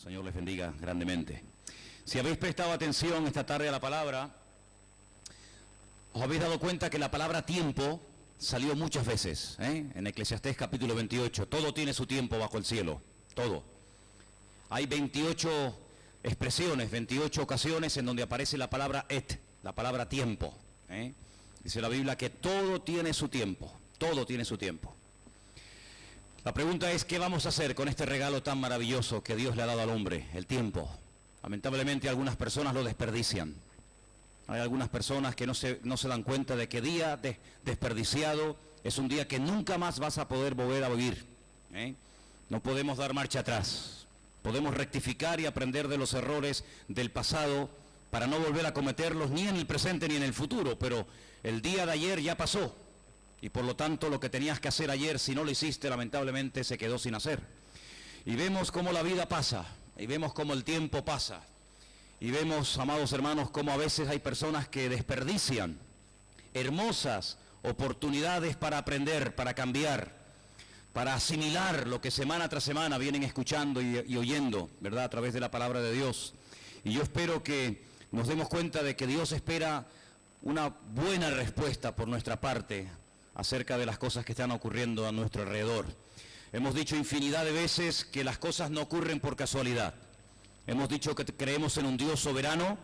Señor les bendiga grandemente. Si habéis prestado atención esta tarde a la palabra, os habéis dado cuenta que la palabra tiempo salió muchas veces, en Eclesiastés capítulo 28. Todo tiene su tiempo bajo el cielo, todo. Hay 28 expresiones, 28 ocasiones en donde aparece la palabra et, la palabra tiempo. Dice la Biblia que todo tiene su tiempo, todo tiene su tiempo. La pregunta es, ¿qué vamos a hacer con este regalo tan maravilloso que Dios le ha dado al hombre? El tiempo. Lamentablemente algunas personas lo desperdician. Hay algunas personas que no se dan cuenta de que día desperdiciado es un día que nunca más vas a poder volver a vivir. No podemos dar marcha atrás. Podemos rectificar y aprender de los errores del pasado para no volver a cometerlos ni en el presente ni en el futuro, pero el día de ayer ya pasó. Y por lo tanto lo que tenías que hacer ayer, si no lo hiciste, lamentablemente se quedó sin hacer. Y vemos cómo la vida pasa, y vemos cómo el tiempo pasa. Y vemos, amados hermanos, cómo a veces hay personas que desperdician hermosas oportunidades para aprender, para cambiar, para asimilar lo que semana tras semana vienen escuchando y oyendo, ¿verdad?, a través de la palabra de Dios. Y yo espero que nos demos cuenta de que Dios espera una buena respuesta por nuestra parte acerca de las cosas que están ocurriendo a nuestro alrededor. Hemos dicho infinidad de veces que las cosas no ocurren por casualidad. Hemos dicho que creemos en un Dios soberano,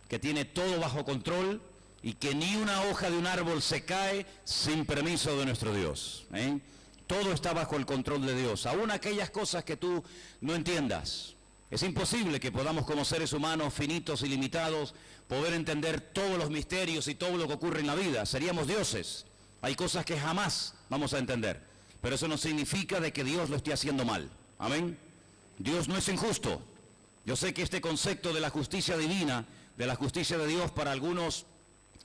que tiene todo bajo control y que ni una hoja de un árbol se cae sin permiso de nuestro Dios. Todo está bajo el control de Dios, aún aquellas cosas que tú no entiendas. Es imposible que podamos, como seres humanos finitos y limitados, poder entender todos los misterios y todo lo que ocurre en la vida. Seríamos dioses. Hay cosas que jamás vamos a entender, pero eso no significa de que Dios lo esté haciendo mal. Amén. Dios no es injusto. Yo sé que este concepto de la justicia divina, de la justicia de Dios, para algunos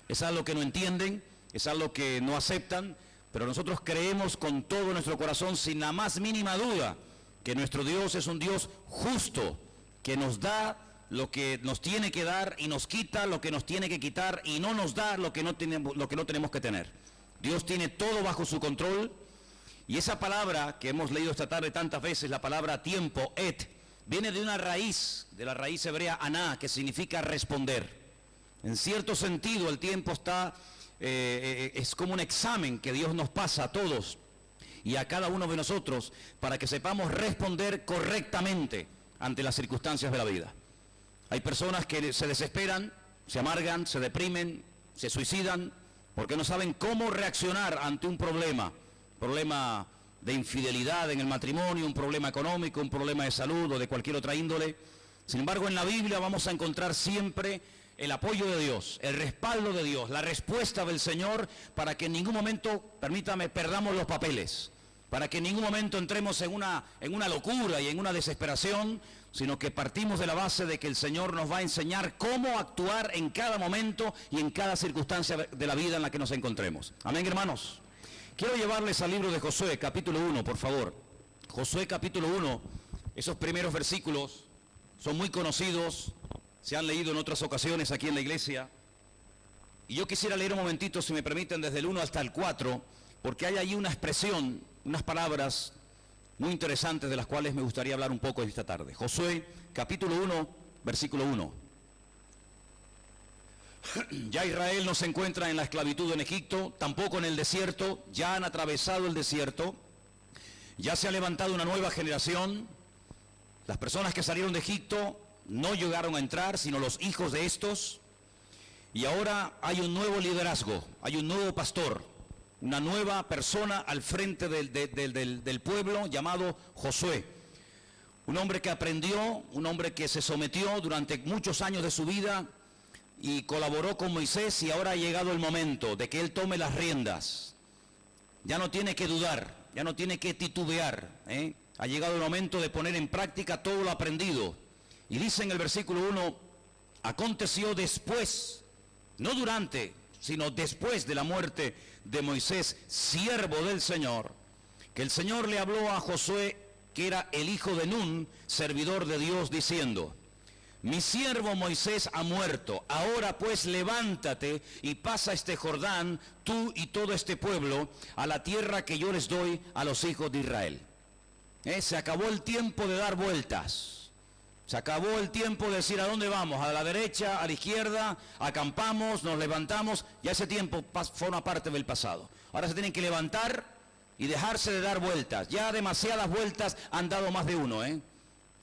es algo que no entienden, es algo que no aceptan, pero nosotros creemos con todo nuestro corazón, sin la más mínima duda, que nuestro Dios es un Dios justo, que nos da lo que nos tiene que dar y nos quita lo que nos tiene que quitar y no nos da lo que no tenemos que tener. Dios tiene todo bajo su control, y esa palabra que hemos leído esta tarde tantas veces, la palabra tiempo, et, viene de una raíz, de la raíz hebrea aná, que significa responder. En cierto sentido el tiempo es como un examen que Dios nos pasa a todos y a cada uno de nosotros para que sepamos responder correctamente ante las circunstancias de la vida. Hay personas que se desesperan, se amargan, se deprimen, se suicidan, porque no saben cómo reaccionar ante un problema de infidelidad en el matrimonio, un problema económico, un problema de salud o de cualquier otra índole. Sin embargo, en la Biblia vamos a encontrar siempre el apoyo de Dios, el respaldo de Dios, la respuesta del Señor, para que en ningún momento, permítame, perdamos los papeles, para que en ningún momento entremos en una locura y en una desesperación, sino que partimos de la base de que el Señor nos va a enseñar cómo actuar en cada momento y en cada circunstancia de la vida en la que nos encontremos. Amén, hermanos. Quiero llevarles al libro de Josué, capítulo 1, por favor. Josué, capítulo 1, esos primeros versículos son muy conocidos, se han leído en otras ocasiones aquí en la iglesia. Y yo quisiera leer un momentito, si me permiten, desde el 1 hasta el 4, porque hay ahí una expresión, unas palabras muy interesantes de las cuales me gustaría hablar un poco esta tarde. Josué, capítulo 1, versículo 1. Ya Israel no se encuentra en la esclavitud en Egipto, tampoco en el desierto, ya han atravesado el desierto, ya se ha levantado una nueva generación. Las personas que salieron de Egipto no llegaron a entrar, sino los hijos de estos, y ahora hay un nuevo liderazgo, hay un nuevo pastor, una nueva persona al frente del pueblo llamado Josué. Un hombre que aprendió, un hombre que se sometió durante muchos años de su vida y colaboró con Moisés, y ahora ha llegado el momento de que él tome las riendas. Ya no tiene que dudar, ya no tiene que titubear, Ha llegado el momento de poner en práctica todo lo aprendido. Y dice en el versículo 1, aconteció después, no durante, sino después de la muerte de Moisés, siervo del Señor, que el Señor le habló a Josué, que era el hijo de Nun, servidor de Dios, diciendo: mi siervo Moisés ha muerto, ahora pues levántate y pasa este Jordán, tú y todo este pueblo, a la tierra que yo les doy a los hijos de Israel. Se acabó el tiempo de dar vueltas. Se acabó el tiempo de decir a dónde vamos, a la derecha, a la izquierda, acampamos, nos levantamos. Ya ese tiempo forma parte del pasado. Ahora se tienen que levantar y dejarse de dar vueltas. Ya demasiadas vueltas han dado más de uno, ¿eh?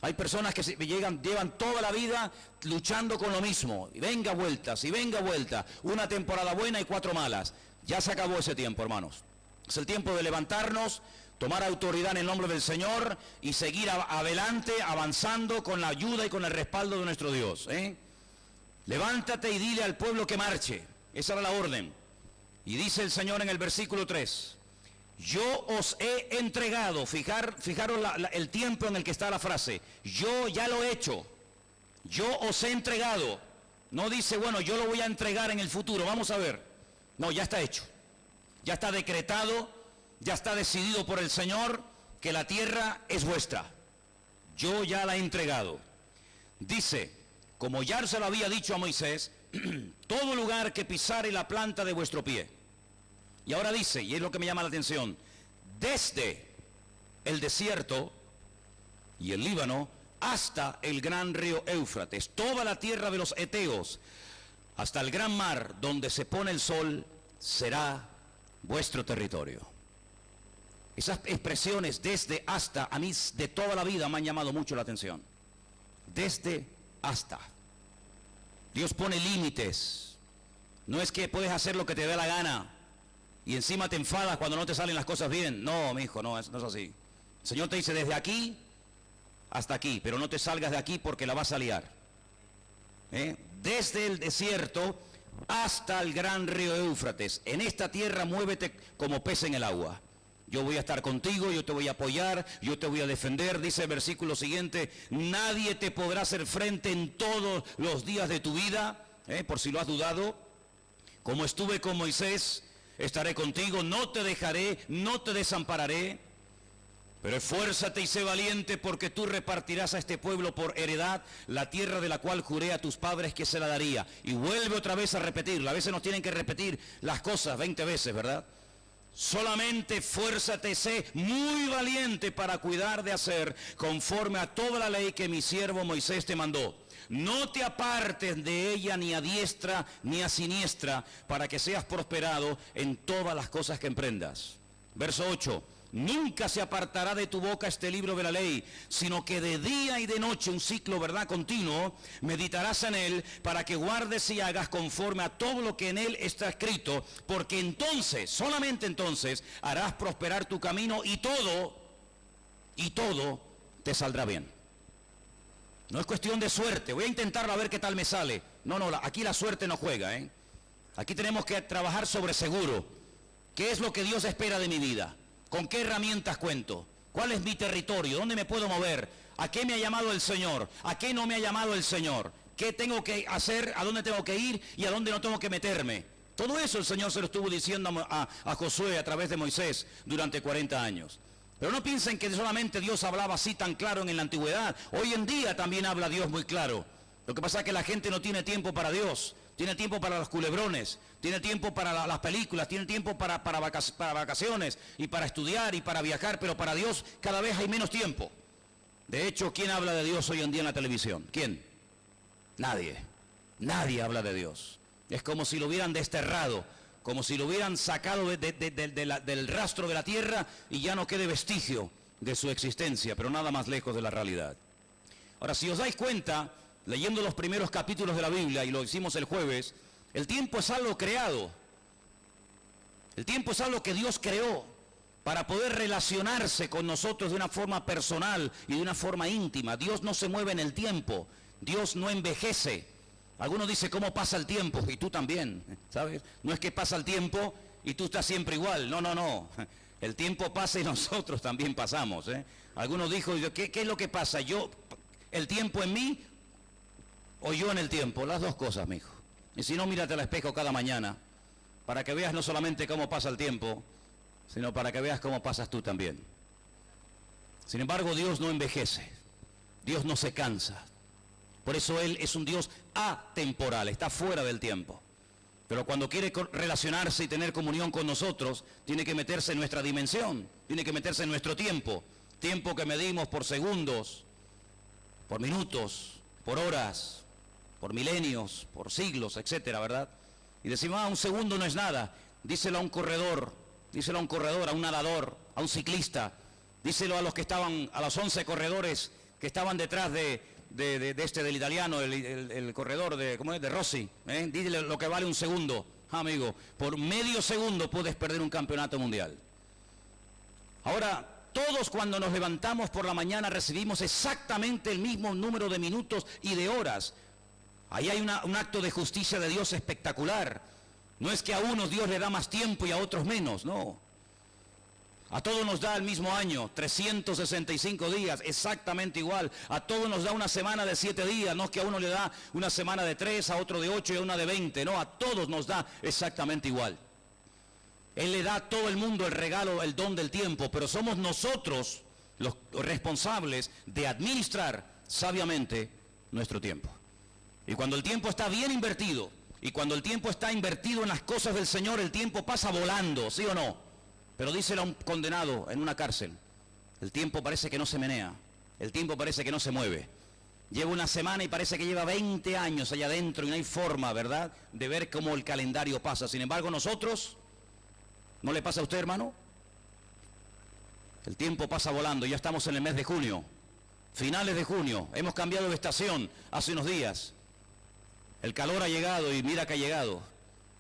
Hay personas que llevan toda la vida luchando con lo mismo. Y venga vueltas, y venga vueltas. Una temporada buena y 4 malas. Ya se acabó ese tiempo, hermanos. Es el tiempo de levantarnos, tomar autoridad en el nombre del Señor y seguir adelante, avanzando con la ayuda y con el respaldo de nuestro Dios, ¿eh? Levántate y dile al pueblo que marche. Esa era la orden. Y dice el Señor en el versículo 3. Yo os he entregado, fijaros el tiempo en el que está la frase, yo ya lo he hecho, yo os he entregado. No dice, bueno, yo lo voy a entregar en el futuro, vamos a ver. No, ya está hecho, ya está decretado, ya está decidido por el Señor que la tierra es vuestra. Yo ya la he entregado. Dice, como ya se lo había dicho a Moisés, todo lugar que pisare la planta de vuestro pie. Y ahora dice, y es lo que me llama la atención, desde el desierto y el Líbano hasta el gran río Éufrates, toda la tierra de los heteos, hasta el gran mar donde se pone el sol, será vuestro territorio. Esas expresiones desde hasta, a mí de toda la vida me han llamado mucho la atención. Desde hasta. Dios pone límites. No es que puedes hacer lo que te dé la gana y encima te enfadas cuando no te salen las cosas bien. No, mi hijo, no es así. El Señor te dice desde aquí hasta aquí, pero no te salgas de aquí porque la vas a liar. Desde el desierto hasta el gran río Éufrates. En esta tierra muévete como pez en el agua. Yo voy a estar contigo, yo te voy a apoyar, yo te voy a defender. Dice el versículo siguiente, nadie te podrá hacer frente en todos los días de tu vida, por si lo has dudado. Como estuve con Moisés, estaré contigo, no te dejaré, no te desampararé. Pero esfuérzate y sé valiente, porque tú repartirás a este pueblo por heredad la tierra de la cual juré a tus padres que se la daría. Y vuelve otra vez a repetirla. A veces nos tienen que repetir las cosas 20 veces, ¿verdad? Solamente esfuérzate, sé muy valiente para cuidar de hacer conforme a toda la ley que mi siervo Moisés te mandó. No te apartes de ella ni a diestra ni a siniestra, para que seas prosperado en todas las cosas que emprendas. Verso 8. Nunca se apartará de tu boca este libro de la ley, sino que de día y de noche, un ciclo, ¿verdad?, continuo, meditarás en él, para que guardes y hagas conforme a todo lo que en él está escrito, porque entonces, solamente entonces, harás prosperar tu camino y todo te saldrá bien. No es cuestión de suerte, voy a intentarlo a ver qué tal me sale. No, aquí la suerte no juega, ¿eh? Aquí tenemos que trabajar sobre seguro. ¿Qué es lo que Dios espera de mi vida? ¿Con qué herramientas cuento? ¿Cuál es mi territorio? ¿Dónde me puedo mover? ¿A qué me ha llamado el Señor? ¿A qué no me ha llamado el Señor? ¿Qué tengo que hacer? ¿A dónde tengo que ir? ¿Y a dónde no tengo que meterme? Todo eso el Señor se lo estuvo diciendo a Josué a través de Moisés durante 40 años. Pero no piensen que solamente Dios hablaba así tan claro en la antigüedad. Hoy en día también habla Dios muy claro. Lo que pasa es que la gente no tiene tiempo para Dios. Tiene tiempo para los culebrones, tiene tiempo para las películas, tiene tiempo para vacaciones y para estudiar y para viajar, pero para Dios cada vez hay menos tiempo. De hecho, ¿quién habla de Dios hoy en día en la televisión? ¿Quién? Nadie. Nadie habla de Dios. Es como si lo hubieran desterrado, como si lo hubieran sacado del rastro de la tierra y ya no quede vestigio de su existencia, pero nada más lejos de la realidad. Ahora, si os dais cuenta, leyendo los primeros capítulos de la Biblia, y lo hicimos el jueves, el tiempo es algo creado. El tiempo es algo que Dios creó para poder relacionarse con nosotros de una forma personal y de una forma íntima. Dios no se mueve en el tiempo, Dios no envejece. Algunos dicen, ¿cómo pasa el tiempo? Y tú también, ¿sabes? No es que pasa el tiempo y tú estás siempre igual. No. El tiempo pasa y nosotros también pasamos, ¿eh? Algunos dijo, ¿qué es lo que pasa? ¿El tiempo en mí o yo en el tiempo? Las dos cosas, mijo. Y si no, mírate al espejo cada mañana, para que veas no solamente cómo pasa el tiempo, sino para que veas cómo pasas tú también. Sin embargo, Dios no envejece, Dios no se cansa. Por eso Él es un Dios atemporal, está fuera del tiempo. Pero cuando quiere relacionarse y tener comunión con nosotros, tiene que meterse en nuestra dimensión, tiene que meterse en nuestro tiempo. Tiempo que medimos por segundos, por minutos, por horas, por milenios, por siglos, etcétera, ¿verdad? Y decimos, un segundo no es nada. Díselo a un corredor, a un nadador, a un ciclista, díselo a los que estaban, a los 11 corredores que estaban detrás del italiano, el corredor de Rossi, Dile lo que vale un segundo, amigo. Por medio segundo puedes perder un campeonato mundial. Ahora, todos cuando nos levantamos por la mañana recibimos exactamente el mismo número de minutos y de horas. Ahí hay un acto de justicia de Dios espectacular. No es que a unos Dios le da más tiempo y a otros menos, no. A todos nos da el mismo año, 365 días, exactamente igual. A todos nos da una semana de 7 días, no es que a uno le da una semana de 3, a otro de 8 y a una de 20, no, a todos nos da exactamente igual. Él le da a todo el mundo el regalo, el don del tiempo, pero somos nosotros los responsables de administrar sabiamente nuestro tiempo. Y cuando el tiempo está bien invertido, y cuando el tiempo está invertido en las cosas del Señor, el tiempo pasa volando, ¿sí o no? Pero díselo a un condenado en una cárcel, el tiempo parece que no se menea, el tiempo parece que no se mueve. Lleva una semana y parece que lleva 20 años allá adentro y no hay forma, ¿verdad?, de ver cómo el calendario pasa. Sin embargo, nosotros, ¿no le pasa a usted, hermano? El tiempo pasa volando, ya estamos en el mes de junio, finales de junio, hemos cambiado de estación hace unos días. El calor ha llegado y mira que ha llegado.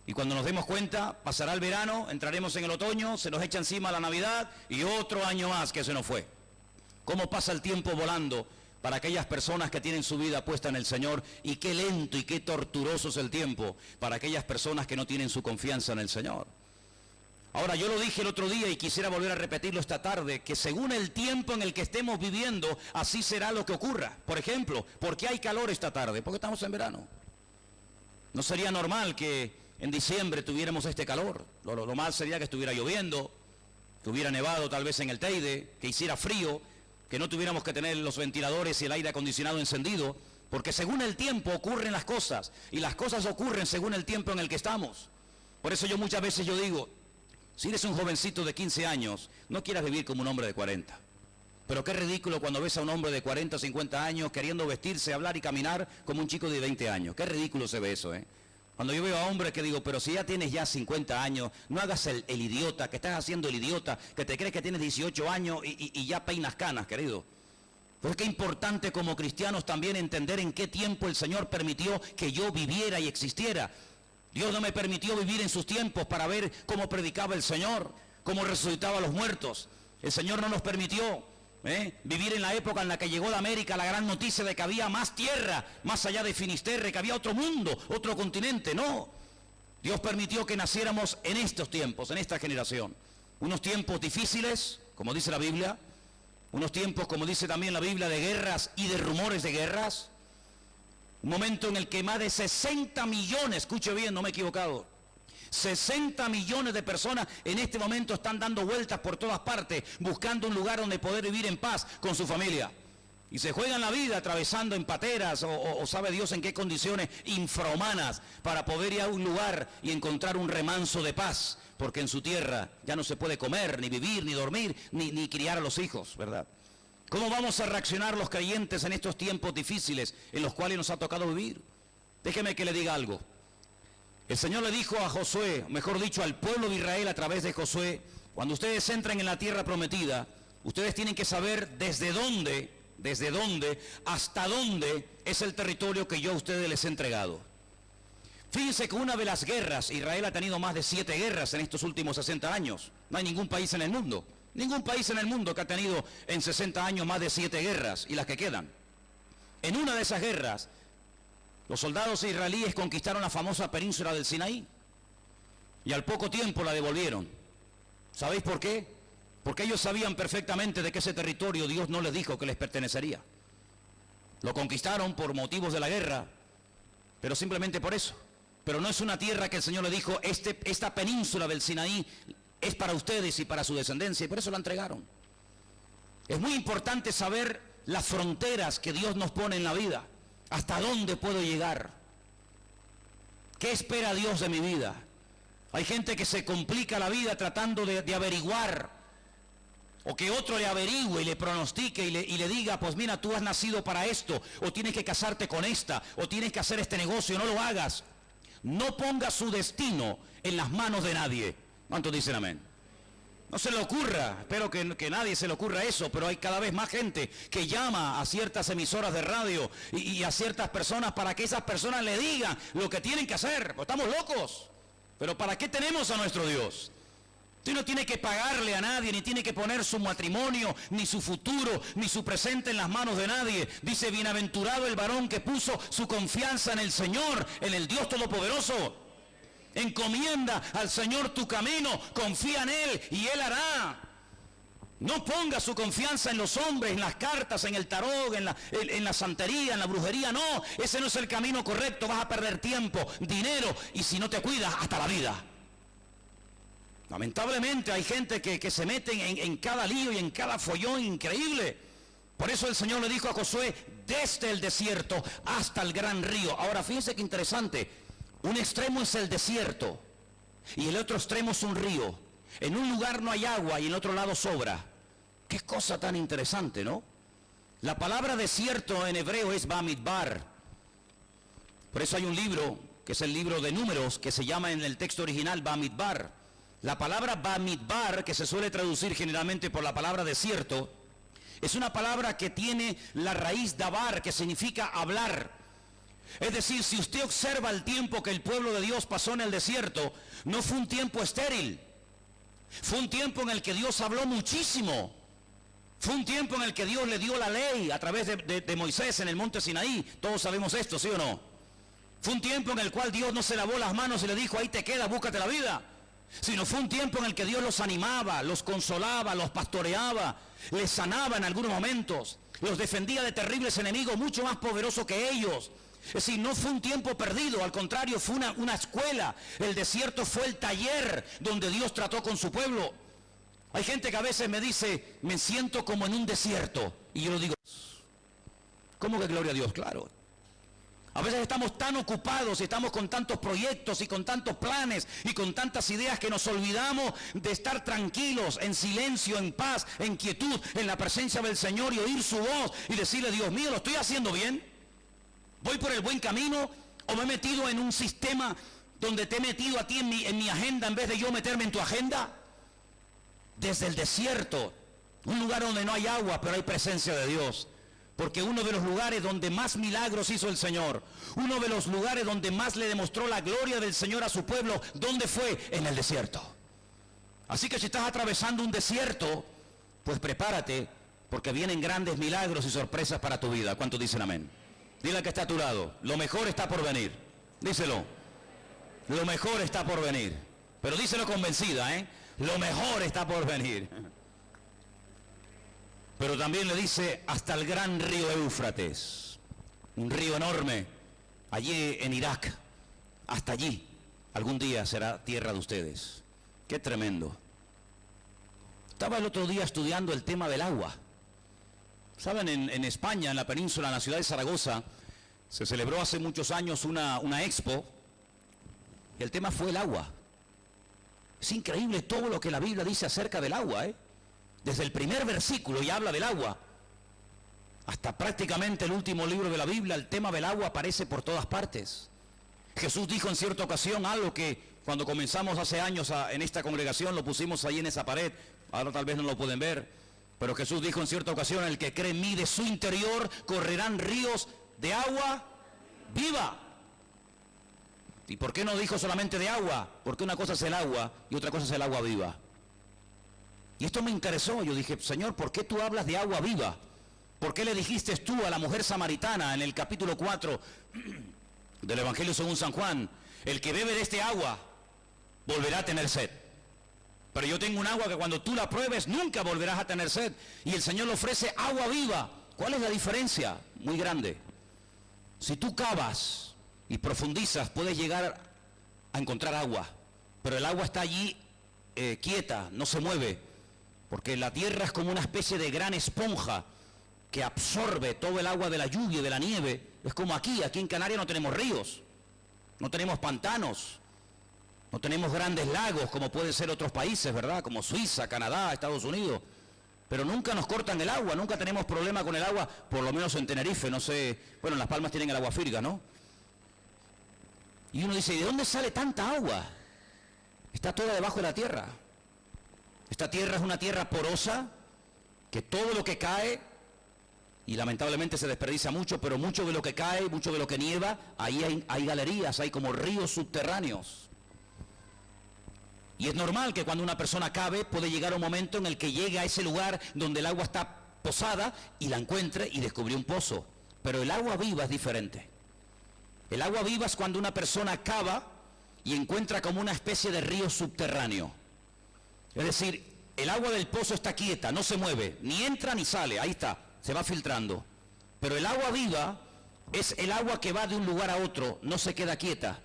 Y cuando nos demos cuenta, pasará el verano, entraremos en el otoño, se nos echa encima la Navidad y otro año más que se nos fue. ¿Cómo pasa el tiempo volando para aquellas personas que tienen su vida puesta en el Señor? Y qué lento y qué torturoso es el tiempo para aquellas personas que no tienen su confianza en el Señor. Ahora, yo lo dije el otro día y quisiera volver a repetirlo esta tarde, que según el tiempo en el que estemos viviendo, así será lo que ocurra. Por ejemplo, ¿por qué hay calor esta tarde? Porque estamos en verano. No sería normal que en diciembre tuviéramos este calor. Lo mal sería que estuviera lloviendo, que hubiera nevado tal vez en el Teide, que hiciera frío, que no tuviéramos que tener los ventiladores y el aire acondicionado encendido, porque según el tiempo ocurren las cosas, y las cosas ocurren según el tiempo en el que estamos. Por eso muchas veces yo digo, si eres un jovencito de 15 años, no quieras vivir como un hombre de 40. Pero qué ridículo cuando ves a un hombre de 40 o 50 años queriendo vestirse, hablar y caminar como un chico de 20 años. Qué ridículo se ve eso, Cuando yo veo a hombres que digo, pero si ya tienes ya 50 años, no hagas el idiota, que estás haciendo el idiota, que te crees que tienes 18 años y ya peinas canas, querido. Pues qué importante como cristianos también entender en qué tiempo el Señor permitió que yo viviera y existiera. Dios no me permitió vivir en sus tiempos para ver cómo predicaba el Señor, cómo resucitaba a los muertos. El Señor no nos permitió vivir en la época en la que llegó de América la gran noticia de que había más tierra, más allá de Finisterre, que había otro mundo, otro continente. No, Dios permitió que naciéramos en estos tiempos, en esta generación. Unos tiempos difíciles, como dice la Biblia, unos tiempos, como dice también la Biblia, de guerras y de rumores de guerras. Un momento en el que más de 60 millones, escuche bien, no me he equivocado, 60 millones de personas en este momento están dando vueltas por todas partes, buscando un lugar donde poder vivir en paz con su familia. Y se juegan la vida atravesando en pateras o sabe Dios en qué condiciones infrahumanas para poder ir a un lugar y encontrar un remanso de paz, porque en su tierra ya no se puede comer, ni vivir, ni dormir, ni criar a los hijos, ¿verdad? ¿Cómo vamos a reaccionar los creyentes en estos tiempos difíciles en los cuales nos ha tocado vivir? Déjeme que le diga algo. El Señor le dijo a Josué, mejor dicho al pueblo de Israel a través de Josué, cuando ustedes entren en la tierra prometida, ustedes tienen que saber desde dónde hasta dónde es el territorio que yo a ustedes les he entregado. Fíjense que una de las guerras, Israel ha tenido más de 7 guerras en estos últimos 60 años. No hay ningún país en el mundo que ha tenido en 60 años más de 7 guerras y las que quedan. En una de esas guerras, los soldados israelíes conquistaron la famosa península del Sinaí y al poco tiempo la devolvieron. ¿Sabéis por qué? Porque ellos sabían perfectamente de que ese territorio Dios no les dijo que les pertenecería. Lo conquistaron por motivos de la guerra, pero simplemente por eso. Pero no es una tierra que el Señor le dijo, esta península del Sinaí es para ustedes y para su descendencia, y por eso la entregaron. Es muy importante saber las fronteras que Dios nos pone en la vida. ¿Hasta dónde puedo llegar? ¿Qué espera Dios de mi vida? Hay gente que se complica la vida tratando de averiguar O que otro le averigüe y le pronostique y le diga, pues mira, tú has nacido para esto, o tienes que casarte con esta, o tienes que hacer este negocio, no lo hagas. No ponga su destino en las manos de nadie. ¿Cuántos dicen amén? No se le ocurra, espero que nadie se le ocurra eso, pero hay cada vez más gente que llama a ciertas emisoras de radio y a ciertas personas para que esas personas le digan lo que tienen que hacer. Pues estamos locos. Pero ¿para qué tenemos a nuestro Dios? Usted no tiene que pagarle a nadie, ni tiene que poner su matrimonio, ni su futuro, ni su presente en las manos de nadie. Dice, bienaventurado el varón que puso su confianza en el Señor, en el Dios Todopoderoso. Encomienda al Señor tu camino, confía en Él y Él hará. No ponga su confianza en los hombres, en las cartas, en el tarot, en la santería, en la brujería. No, ese no es el camino correcto. Vas a perder tiempo, dinero y si no te cuidas, hasta la vida. Lamentablemente hay gente que se meten en cada lío y en cada follón increíble. Por eso el Señor le dijo a Josué, desde el desierto hasta el gran río. Ahora fíjense qué interesante. Un extremo es el desierto y el otro extremo es un río. En un lugar no hay agua y en otro lado sobra. Qué cosa tan interesante, ¿no? La palabra desierto en hebreo es Bamidbar. Por eso hay un libro, que es el libro de Números, que se llama en el texto original Bamidbar. La palabra Bamidbar, que se suele traducir generalmente por la palabra desierto, es una palabra que tiene la raíz dabar, que significa hablar. Es decir, si usted observa el tiempo que el pueblo de Dios pasó en el desierto, no fue un tiempo estéril. Fue un tiempo en el que Dios habló muchísimo. Fue un tiempo en el que Dios le dio la ley a través de Moisés en el monte Sinaí. Todos sabemos esto, ¿sí o no? Fue un tiempo en el cual Dios no se lavó las manos y le dijo, ahí te quedas, búscate la vida. Sino fue un tiempo en el que Dios los animaba, los consolaba, los pastoreaba, les sanaba en algunos momentos, los defendía de terribles enemigos mucho más poderosos que ellos. Es decir, no fue un tiempo perdido, al contrario, fue una escuela. El desierto fue el taller donde Dios trató con su pueblo. Hay gente que a veces me dice, me siento como en un desierto. Y yo lo digo, ¿cómo que gloria a Dios? Claro. A veces estamos tan ocupados y estamos con tantos proyectos y con tantos planes y con tantas ideas que nos olvidamos de estar tranquilos, en silencio, en paz, en quietud, en la presencia del Señor y oír su voz y decirle, Dios mío, ¿lo estoy haciendo bien? ¿Voy por el buen camino? ¿O me he metido en un sistema donde te he metido a ti en mi agenda en vez de yo meterme en tu agenda? Desde el desierto, un lugar donde no hay agua, pero hay presencia de Dios. Porque uno de los lugares donde más milagros hizo el Señor, uno de los lugares donde más le demostró la gloria del Señor a su pueblo, ¿dónde fue? En el desierto. Así que si estás atravesando un desierto, pues prepárate, porque vienen grandes milagros y sorpresas para tu vida. ¿Cuántos dicen amén? Dile al que está a tu lado, lo mejor está por venir. Díselo, lo mejor está por venir. Pero díselo convencida, ¿eh? Lo mejor está por venir. Pero también le dice hasta el gran río Éufrates, un río enorme, allí en Irak, hasta allí, algún día será tierra de ustedes. Qué tremendo. Estaba el otro día estudiando el tema del agua. Saben, en España, en la península, en la ciudad de Zaragoza, se celebró hace muchos años una expo, y el tema fue el agua. Es increíble todo lo que la Biblia dice acerca del agua, ¿eh? Desde el primer versículo ya habla del agua, hasta prácticamente el último libro de la Biblia, el tema del agua aparece por todas partes. Jesús dijo en cierta ocasión algo que cuando comenzamos hace años en esta congregación, lo pusimos ahí en esa pared, ahora tal vez no lo pueden ver, pero Jesús dijo en cierta ocasión, el que cree en mí, de su interior correrán ríos de agua viva. ¿Y por qué no dijo solamente de agua? Porque una cosa es el agua y otra cosa es el agua viva. Y esto me interesó, yo dije, Señor, ¿por qué tú hablas de agua viva? ¿Por qué le dijiste tú a la mujer samaritana en el capítulo 4 del Evangelio según San Juan, el que bebe de este agua volverá a tener sed? Pero yo tengo un agua que cuando tú la pruebes nunca volverás a tener sed. Y el Señor le ofrece agua viva. ¿Cuál es la diferencia? Muy grande. Si tú cavas y profundizas, puedes llegar a encontrar agua. Pero el agua está allí quieta, no se mueve. Porque la tierra es como una especie de gran esponja que absorbe todo el agua de la lluvia y de la nieve. Es como aquí en Canarias no tenemos ríos, no tenemos pantanos, no tenemos grandes lagos como pueden ser otros países, ¿verdad? Como Suiza, Canadá, Estados Unidos. pero nunca nos cortan el agua, nunca tenemos problema con el agua, por lo menos en Tenerife, no sé, bueno, en Las Palmas tienen el agua Firga, ¿no? Y uno dice, ¿de dónde sale tanta agua? Está toda debajo de la tierra. Esta tierra es una tierra porosa, que todo lo que cae, y lamentablemente se desperdicia mucho, pero mucho de lo que cae, mucho de lo que nieva, ahí hay galerías, hay como ríos subterráneos. Y es normal que cuando una persona cabe, puede llegar un momento en el que llegue a ese lugar donde el agua está posada y la encuentre y descubrió un pozo. Pero el agua viva es diferente. El agua viva es cuando una persona cava y encuentra como una especie de río subterráneo. Es decir, el agua del pozo está quieta, no se mueve, ni entra ni sale, ahí está, se va filtrando. Pero el agua viva es el agua que va de un lugar a otro, no se queda quieta.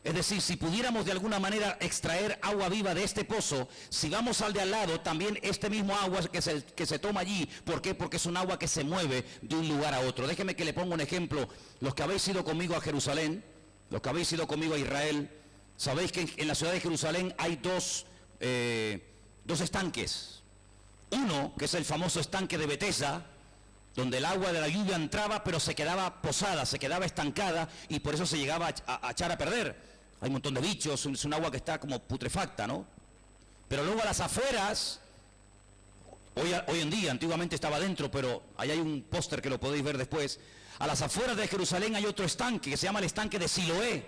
Es decir, si pudiéramos de alguna manera extraer agua viva de este pozo, si vamos al de al lado, también este mismo agua que se toma allí, ¿por qué? Porque es un agua que se mueve de un lugar a otro. Déjeme que le ponga un ejemplo. Los que habéis ido conmigo a Jerusalén, los que habéis ido conmigo a Israel, sabéis que en la ciudad de Jerusalén hay dos estanques. Uno, que es el famoso estanque de Betesda, donde el agua de la lluvia entraba, pero se quedaba posada, se quedaba estancada, y por eso se llegaba a echar a perder. Hay un montón de bichos, es un agua que está como putrefacta, ¿no? Pero luego a las afueras, hoy en día, antiguamente estaba dentro, pero ahí hay un póster que lo podéis ver después. A las afueras de Jerusalén hay otro estanque que se llama el estanque de Siloé.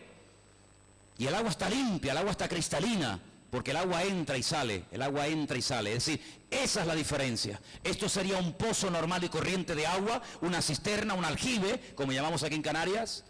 Y el agua está limpia, el agua está cristalina, porque el agua entra y sale, el agua entra y sale. Es decir, esa es la diferencia. Esto sería un pozo normal y corriente de agua, una cisterna, un aljibe, como llamamos aquí en Canarias,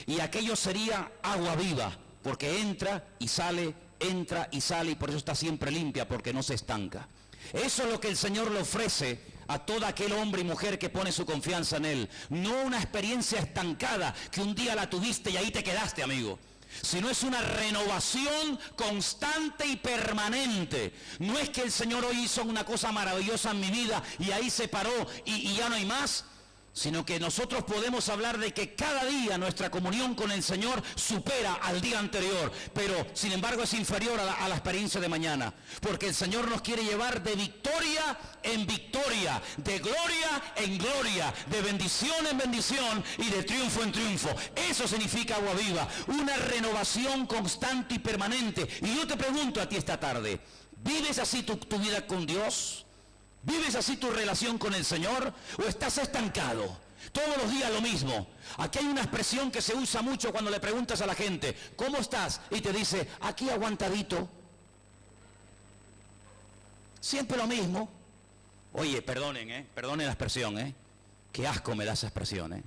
y aquello sería agua viva, porque entra y sale, y por eso está siempre limpia, porque no se estanca. Eso es lo que el Señor le ofrece a todo aquel hombre y mujer que pone su confianza en Él. No una experiencia estancada que un día la tuviste y ahí te quedaste, amigo. Sino es una renovación constante y permanente. No es que el Señor hoy hizo una cosa maravillosa en mi vida y ahí se paró y ya no hay más, sino que nosotros podemos hablar de que cada día nuestra comunión con el Señor supera al día anterior, pero sin embargo es inferior a la experiencia de mañana, porque el Señor nos quiere llevar de victoria en victoria, de gloria en gloria, de bendición en bendición y de triunfo en triunfo. Eso significa agua viva, una renovación constante y permanente. Y yo te pregunto a ti esta tarde, ¿vives así tu vida con Dios? ¿Vives así tu relación con el Señor o estás estancado? Todos los días lo mismo. Aquí hay una expresión que se usa mucho cuando le preguntas a la gente, ¿cómo estás? Y te dice, aquí aguantadito. Siempre lo mismo. Oye, perdonen la expresión, Qué asco me da esa expresión,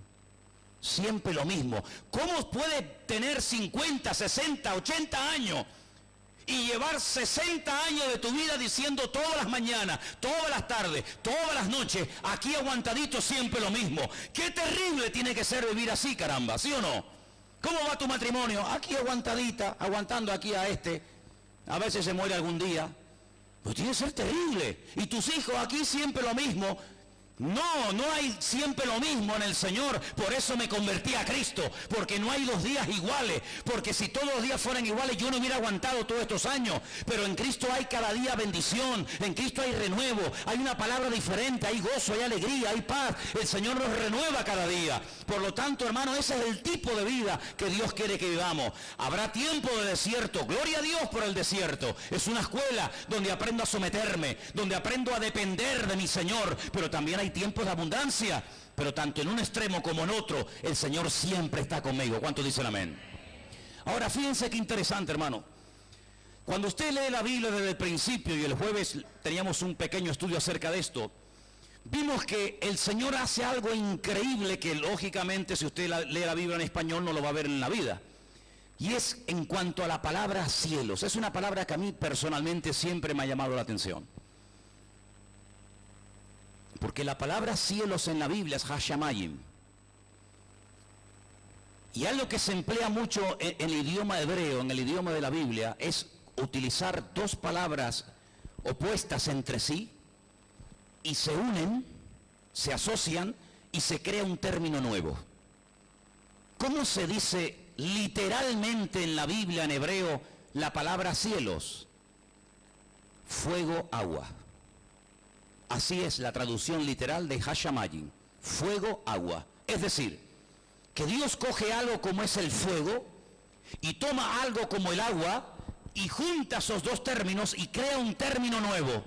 Siempre lo mismo. ¿Cómo puede tener 50, 60, 80 años y llevar 60 años de tu vida diciendo todas las mañanas, todas las tardes, todas las noches, aquí aguantadito siempre lo mismo? Qué terrible tiene que ser vivir así, caramba, ¿sí o no? ¿Cómo va tu matrimonio? Aquí aguantadita, aguantando aquí a este, a veces se muere algún día. Pues tiene que ser terrible. Y tus hijos aquí siempre lo mismo. No hay siempre lo mismo en el Señor. Por eso me convertí a Cristo, porque no hay 2 días iguales, porque si todos los días fueran iguales yo no hubiera aguantado todos estos años. Pero en Cristo hay cada día bendición, en Cristo hay renuevo, hay una palabra diferente, hay gozo, hay alegría, hay paz. El Señor nos renueva cada día. Por lo tanto, hermano, ese es el tipo de vida que Dios quiere que vivamos. Habrá tiempo de desierto, gloria a Dios por el desierto. Es una escuela donde aprendo a someterme, donde aprendo a depender de mi Señor, pero también hay tiempos de abundancia, pero tanto en un extremo como en otro, el Señor siempre está conmigo. ¿Cuántos dicen amén? Ahora, fíjense qué interesante, hermano. Cuando usted lee la Biblia desde el principio, y el jueves teníamos un pequeño estudio acerca de esto, vimos que el Señor hace algo increíble que lógicamente si usted lee la Biblia en español no lo va a ver en la vida. Y es en cuanto a la palabra cielos. Es una palabra que a mí personalmente siempre me ha llamado la atención. Porque la palabra cielos en la Biblia es Hashamayim. Y algo que se emplea mucho en el idioma hebreo, en el idioma de la Biblia, es utilizar 2 palabras opuestas entre sí y se unen, se asocian y se crea un término nuevo. ¿Cómo se dice literalmente en la Biblia en hebreo la palabra cielos? Fuego, agua. Así es la traducción literal de Hashamayim, fuego, agua. Es decir, que Dios coge algo como es el fuego y toma algo como el agua y junta esos dos términos y crea un término nuevo.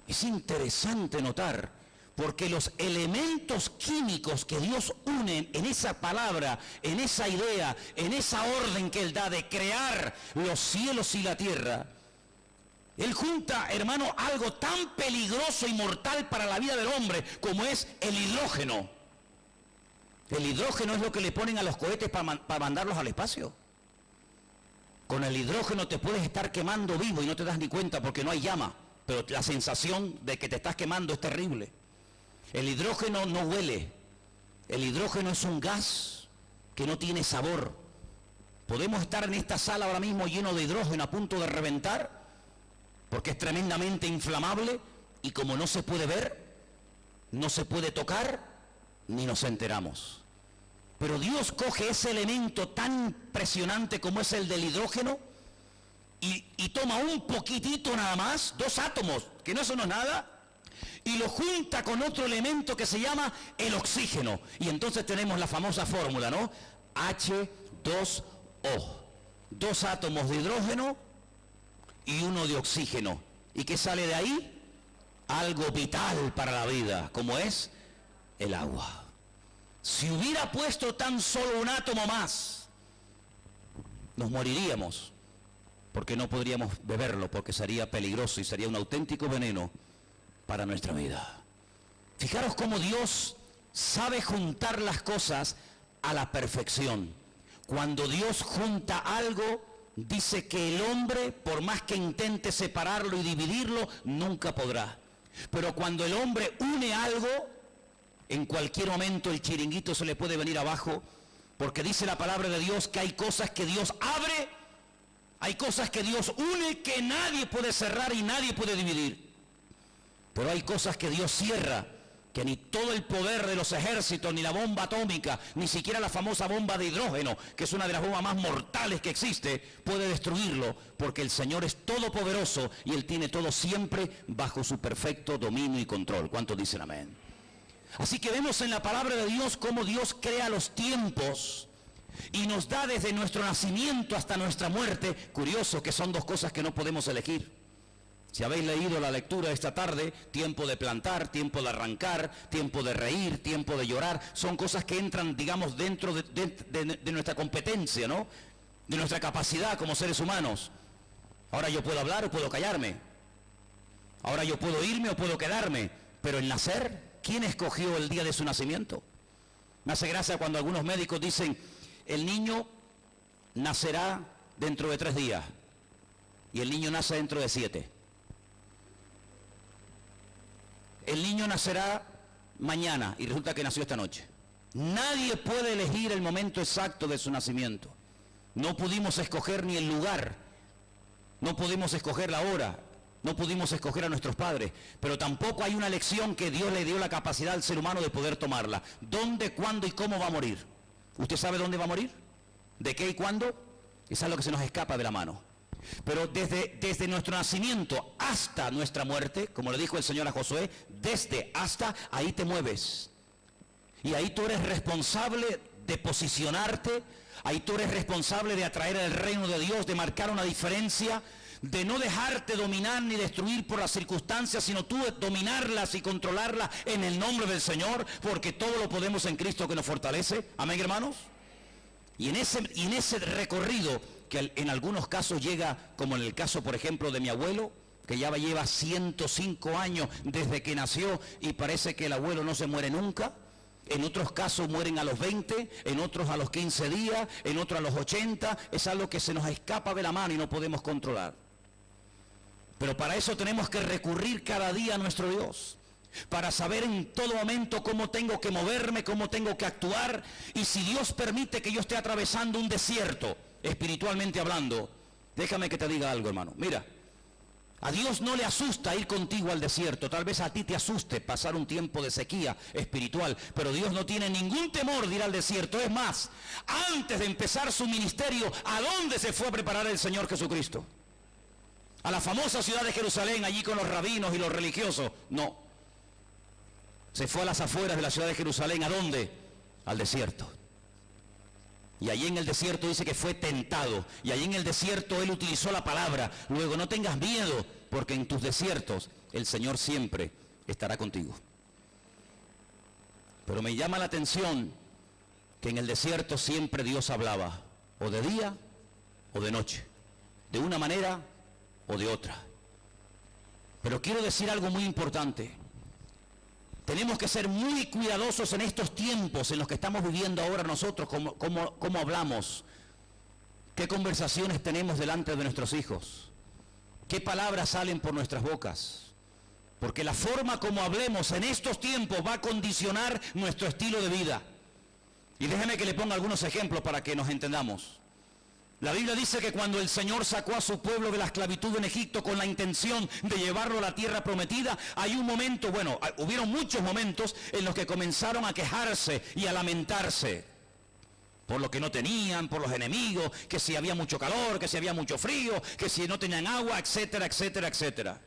Es interesante notar, porque los elementos químicos que Dios une en esa palabra, en esa idea, en esa orden que Él da de crear los cielos y la tierra, Él junta, hermano, algo tan peligroso y mortal para la vida del hombre como es el hidrógeno. El hidrógeno es lo que le ponen a los cohetes para mandarlos al espacio. Con el hidrógeno te puedes estar quemando vivo y no te das ni cuenta porque no hay llama, pero la sensación de que te estás quemando es terrible. El hidrógeno no huele. El hidrógeno es un gas que no tiene sabor. Podemos estar en esta sala ahora mismo lleno de hidrógeno a punto de reventar, porque es tremendamente inflamable y como no se puede ver, no se puede tocar, ni nos enteramos. Pero Dios coge ese elemento tan impresionante como es el del hidrógeno y toma un poquitito nada más, 2 átomos, que no son nada, y lo junta con otro elemento que se llama el oxígeno. Y entonces tenemos la famosa fórmula, ¿no? H2O. 2 átomos de hidrógeno y 1 de oxígeno. ¿Y qué sale de ahí? Algo vital para la vida, como es el agua. Si hubiera puesto tan solo un átomo más, nos moriríamos, porque no podríamos beberlo, porque sería peligroso y sería un auténtico veneno para nuestra vida. Fijaros cómo Dios sabe juntar las cosas a la perfección. Cuando Dios junta algo, dice que el hombre, por más que intente separarlo y dividirlo, nunca podrá. Pero cuando el hombre une algo, en cualquier momento el chiringuito se le puede venir abajo, porque dice la palabra de Dios que hay cosas que Dios abre, hay cosas que Dios une que nadie puede cerrar y nadie puede dividir. Pero hay cosas que Dios cierra, que ni todo el poder de los ejércitos, ni la bomba atómica, ni siquiera la famosa bomba de hidrógeno, que es una de las bombas más mortales que existe, puede destruirlo, porque el Señor es todopoderoso y Él tiene todo siempre bajo su perfecto dominio y control. ¿Cuántos dicen amén? Así que vemos en la palabra de Dios cómo Dios crea los tiempos y nos da desde nuestro nacimiento hasta nuestra muerte. Curioso que son 2 cosas que no podemos elegir. Si habéis leído la lectura esta tarde, tiempo de plantar, tiempo de arrancar, tiempo de reír, tiempo de llorar, son cosas que entran, digamos, dentro de nuestra competencia, ¿no? De nuestra capacidad como seres humanos. Ahora yo puedo hablar o puedo callarme. Ahora yo puedo irme o puedo quedarme. Pero el nacer, ¿quién escogió el día de su nacimiento? Me hace gracia cuando algunos médicos dicen, el niño nacerá dentro de 3 días y el niño nace dentro de 7. El niño nacerá mañana y resulta que nació esta noche. Nadie puede elegir el momento exacto de su nacimiento. No pudimos escoger ni el lugar, no pudimos escoger la hora, no pudimos escoger a nuestros padres, pero tampoco hay una elección que Dios le dio la capacidad al ser humano de poder tomarla. ¿Dónde, cuándo y cómo va a morir? ¿Usted sabe dónde va a morir? ¿De qué y cuándo? Es algo que se nos escapa de la mano. Pero desde nuestro nacimiento hasta nuestra muerte, como le dijo el Señor a Josué, desde hasta ahí te mueves. Y ahí tú eres responsable de posicionarte, ahí tú eres responsable de atraer el reino de Dios, de marcar una diferencia, de no dejarte dominar ni destruir por las circunstancias, sino tú dominarlas y controlarlas en el nombre del Señor, porque todo lo podemos en Cristo que nos fortalece. Amén, hermanos. Y en ese recorrido, que en algunos casos llega, como en el caso, por ejemplo, de mi abuelo, que ya lleva 105 años desde que nació y parece que el abuelo no se muere nunca. En otros casos mueren a los 20, en otros a los 15 días, en otros a los 80. Es algo que se nos escapa de la mano y no podemos controlar. Pero para eso tenemos que recurrir cada día a nuestro Dios, para saber en todo momento cómo tengo que moverme, cómo tengo que actuar. Y si Dios permite que yo esté atravesando un desierto, espiritualmente hablando, déjame que te diga algo, hermano. Mira, a Dios no le asusta ir contigo al desierto. Tal vez a ti te asuste pasar un tiempo de sequía espiritual, pero Dios no tiene ningún temor de ir al desierto. Es más, antes de empezar su ministerio, ¿a dónde se fue a preparar el Señor Jesucristo? a la famosa ciudad de Jerusalén, allí con los rabinos y los religiosos. No. Se fue a las afueras de la ciudad de Jerusalén. ¿A dónde? Al desierto. Y allí en el desierto dice que fue tentado. Y allí en el desierto él utilizó la palabra. Luego, no tengas miedo, porque en tus desiertos el Señor siempre estará contigo. Pero me llama la atención que en el desierto siempre Dios hablaba, o de día o de noche, de una manera o de otra. Pero quiero decir algo muy importante. Tenemos que ser muy cuidadosos en estos tiempos en los que estamos viviendo ahora nosotros, cómo hablamos, qué conversaciones tenemos delante de nuestros hijos, qué palabras salen por nuestras bocas. Porque la forma como hablemos en estos tiempos va a condicionar nuestro estilo de vida. Y déjeme que le ponga algunos ejemplos para que nos entendamos. La Biblia dice que cuando el Señor sacó a su pueblo de la esclavitud en Egipto con la intención de llevarlo a la tierra prometida, hay un momento, hubieron muchos momentos en los que comenzaron a quejarse y a lamentarse por lo que no tenían, por los enemigos, que si había mucho calor, que si había mucho frío, que si no tenían agua, etcétera, etcétera, etcétera.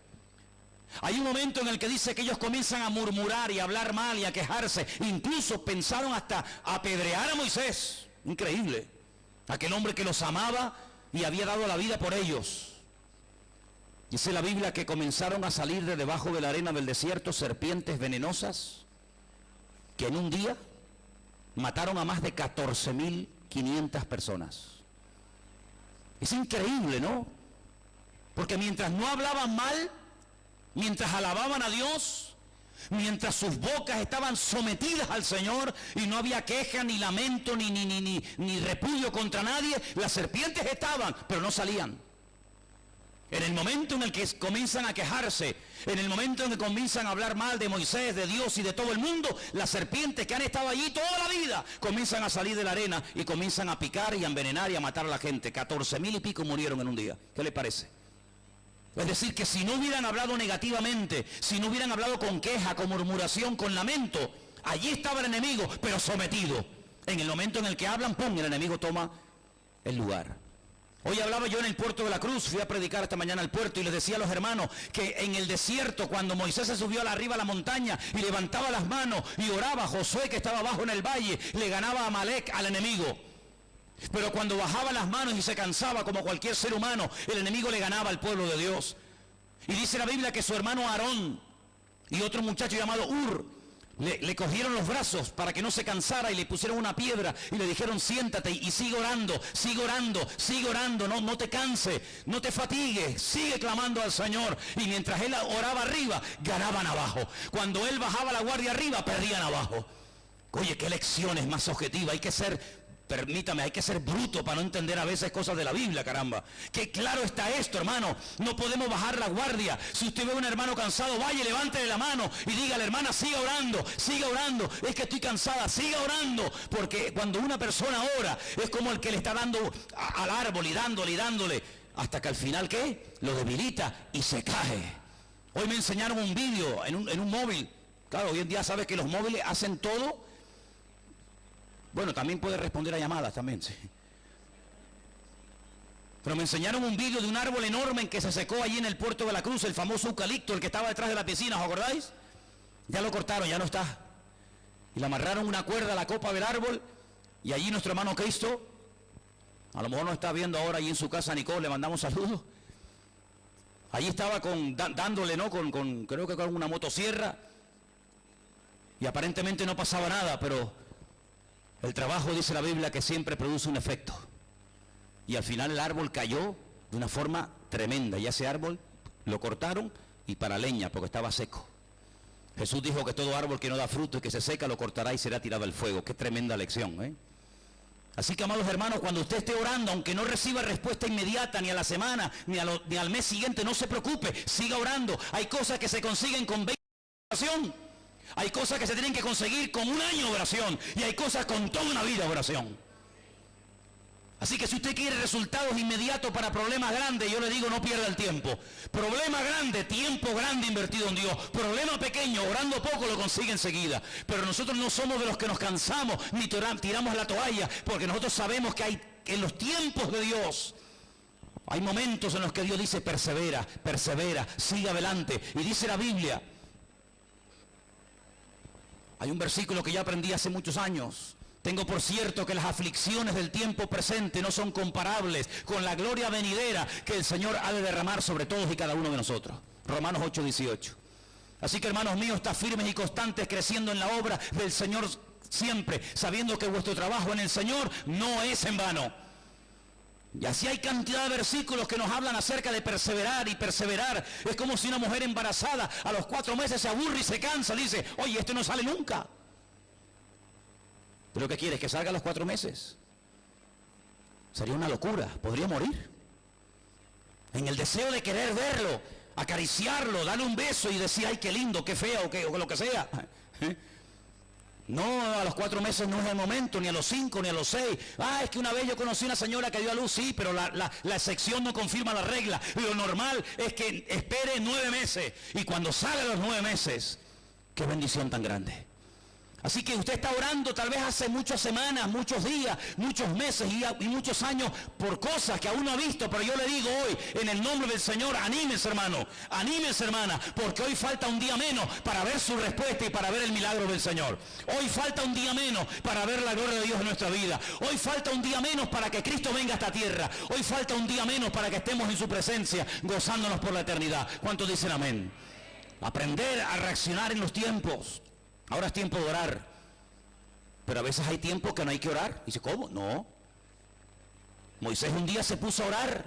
Hay un momento en el que dice que ellos comienzan a murmurar y a hablar mal y a quejarse. Incluso pensaron hasta apedrear a Moisés. Increíble. Aquel hombre que los amaba y había dado la vida por ellos. Dice la Biblia que comenzaron a salir de debajo de la arena del desierto serpientes venenosas que en un día mataron a más de 14.500 personas. Es increíble, ¿no? Porque mientras no hablaban mal, mientras alababan a Dios, mientras sus bocas estaban sometidas al Señor y no había queja, ni lamento, ni repudio contra nadie, las serpientes estaban, pero no salían. En el momento en el que comienzan a quejarse, en el momento en que comienzan a hablar mal de Moisés, de Dios y de todo el mundo, las serpientes que han estado allí toda la vida comienzan a salir de la arena y comienzan a picar y a envenenar y a matar a la gente. 14.000 y pico murieron en un día. ¿Qué le parece? Es decir, que si no hubieran hablado negativamente, si no hubieran hablado con queja, con murmuración, con lamento, allí estaba el enemigo, pero sometido. En el momento en el que hablan, ¡pum!, el enemigo toma el lugar. Hoy hablaba yo en el puerto de la Cruz, fui a predicar esta mañana al puerto y les decía a los hermanos que en el desierto, cuando Moisés se subió arriba a la montaña y levantaba las manos y oraba, Josué que estaba abajo en el valle, le ganaba a Amalek, al enemigo. Pero cuando bajaba las manos y se cansaba como cualquier ser humano, el enemigo le ganaba al pueblo de Dios. Y dice la Biblia que su hermano Aarón y otro muchacho llamado Ur le cogieron los brazos para que no se cansara y le pusieron una piedra y le dijeron: siéntate y sigue orando, sigue orando, sigue orando, no te canses, no te fatigues, sigue clamando al Señor. Y mientras él oraba arriba, ganaban abajo. Cuando él bajaba la guardia arriba, perdían abajo. Oye, qué lecciones más objetivas. Hay que ser... Permítame, hay que ser bruto para no entender a veces cosas de la Biblia, caramba. Qué claro está esto, hermano. No podemos bajar la guardia. Si usted ve a un hermano cansado, vaya, levántele la mano y diga: la hermana, siga orando, siga orando. Es que estoy cansada, siga orando. Porque cuando una persona ora, es como el que le está dando al árbol y dándole, hasta que al final, ¿qué? Lo debilita y se cae. Hoy me enseñaron un vídeo en un móvil. Claro, hoy en día sabes que los móviles hacen todo. Bueno, también puede responder a llamadas también, sí. Pero me enseñaron un vídeo de un árbol enorme en que se secó allí en el puerto de la Cruz, el famoso eucalipto, el que estaba detrás de la piscina, ¿os acordáis? Ya lo cortaron, ya no está. Y le amarraron una cuerda a la copa del árbol y allí nuestro hermano Cristo, a lo mejor nos está viendo ahora allí en su casa, Nicole, le mandamos saludos. Allí estaba dándole, ¿no? Creo que con una motosierra y aparentemente no pasaba nada, pero... el trabajo, dice la Biblia, que siempre produce un efecto. Y al final el árbol cayó de una forma tremenda. Y ese árbol lo cortaron y para leña, porque estaba seco. Jesús dijo que todo árbol que no da fruto y que se seca lo cortará y será tirado al fuego. Qué tremenda lección, ¿eh? Así que, amados hermanos, cuando usted esté orando, aunque no reciba respuesta inmediata, ni a la semana, ni al mes siguiente, no se preocupe, siga orando. Hay cosas que se consiguen con 20 oración. Hay cosas que se tienen que conseguir con un año de oración y hay cosas con toda una vida de oración. Así que si usted quiere resultados inmediatos para problemas grandes, yo le digo: no pierda el tiempo. Problema grande, tiempo grande invertido en Dios. Problema pequeño, orando poco, lo consigue enseguida. Pero nosotros no somos de los que nos cansamos ni tiramos la toalla, porque nosotros sabemos que hay en los tiempos de Dios Hay momentos en los que Dios dice, persevera, persevera, sigue adelante. Y dice la Biblia, hay un versículo que ya aprendí hace muchos años. Tengo por cierto que las aflicciones del tiempo presente no son comparables con la gloria venidera que el Señor ha de derramar sobre todos y cada uno de nosotros. Romanos 8:18. Así que, hermanos míos, está firmes y constantes creciendo en la obra del Señor siempre, sabiendo que vuestro trabajo en el Señor no es en vano. Y así hay cantidad de versículos que nos hablan acerca de perseverar y perseverar. Es como si una mujer embarazada a los 4 meses se aburre y se cansa. Le dice, oye, esto no sale nunca. ¿Pero qué quieres? ¿Que salga a los 4 meses? Sería una locura, podría morir. En el deseo de querer verlo, acariciarlo, darle un beso y decir, ay, qué lindo, qué feo, o lo que sea. No, a los 4 meses no es el momento, ni a los 5, ni a los 6. Es que una vez yo conocí una señora que dio a luz, sí, pero la excepción no confirma la regla. Lo normal es que espere 9 meses. Y cuando sale a los 9 meses, qué bendición tan grande. Así que usted está orando tal vez hace muchas semanas, muchos días, muchos meses y muchos años por cosas que aún no ha visto, pero yo le digo hoy, en el nombre del Señor, anímese, hermano, anímese, hermana, porque hoy falta un día menos para ver su respuesta y para ver el milagro del Señor. Hoy falta un día menos para ver la gloria de Dios en nuestra vida. Hoy falta un día menos para que Cristo venga a esta tierra. Hoy falta un día menos para que estemos en su presencia, gozándonos por la eternidad. ¿Cuántos dicen amén? Aprender a reaccionar en los tiempos. Ahora es tiempo de orar, pero a veces hay tiempo que no hay que orar. Y dice, ¿cómo? No. Moisés un día se puso a orar,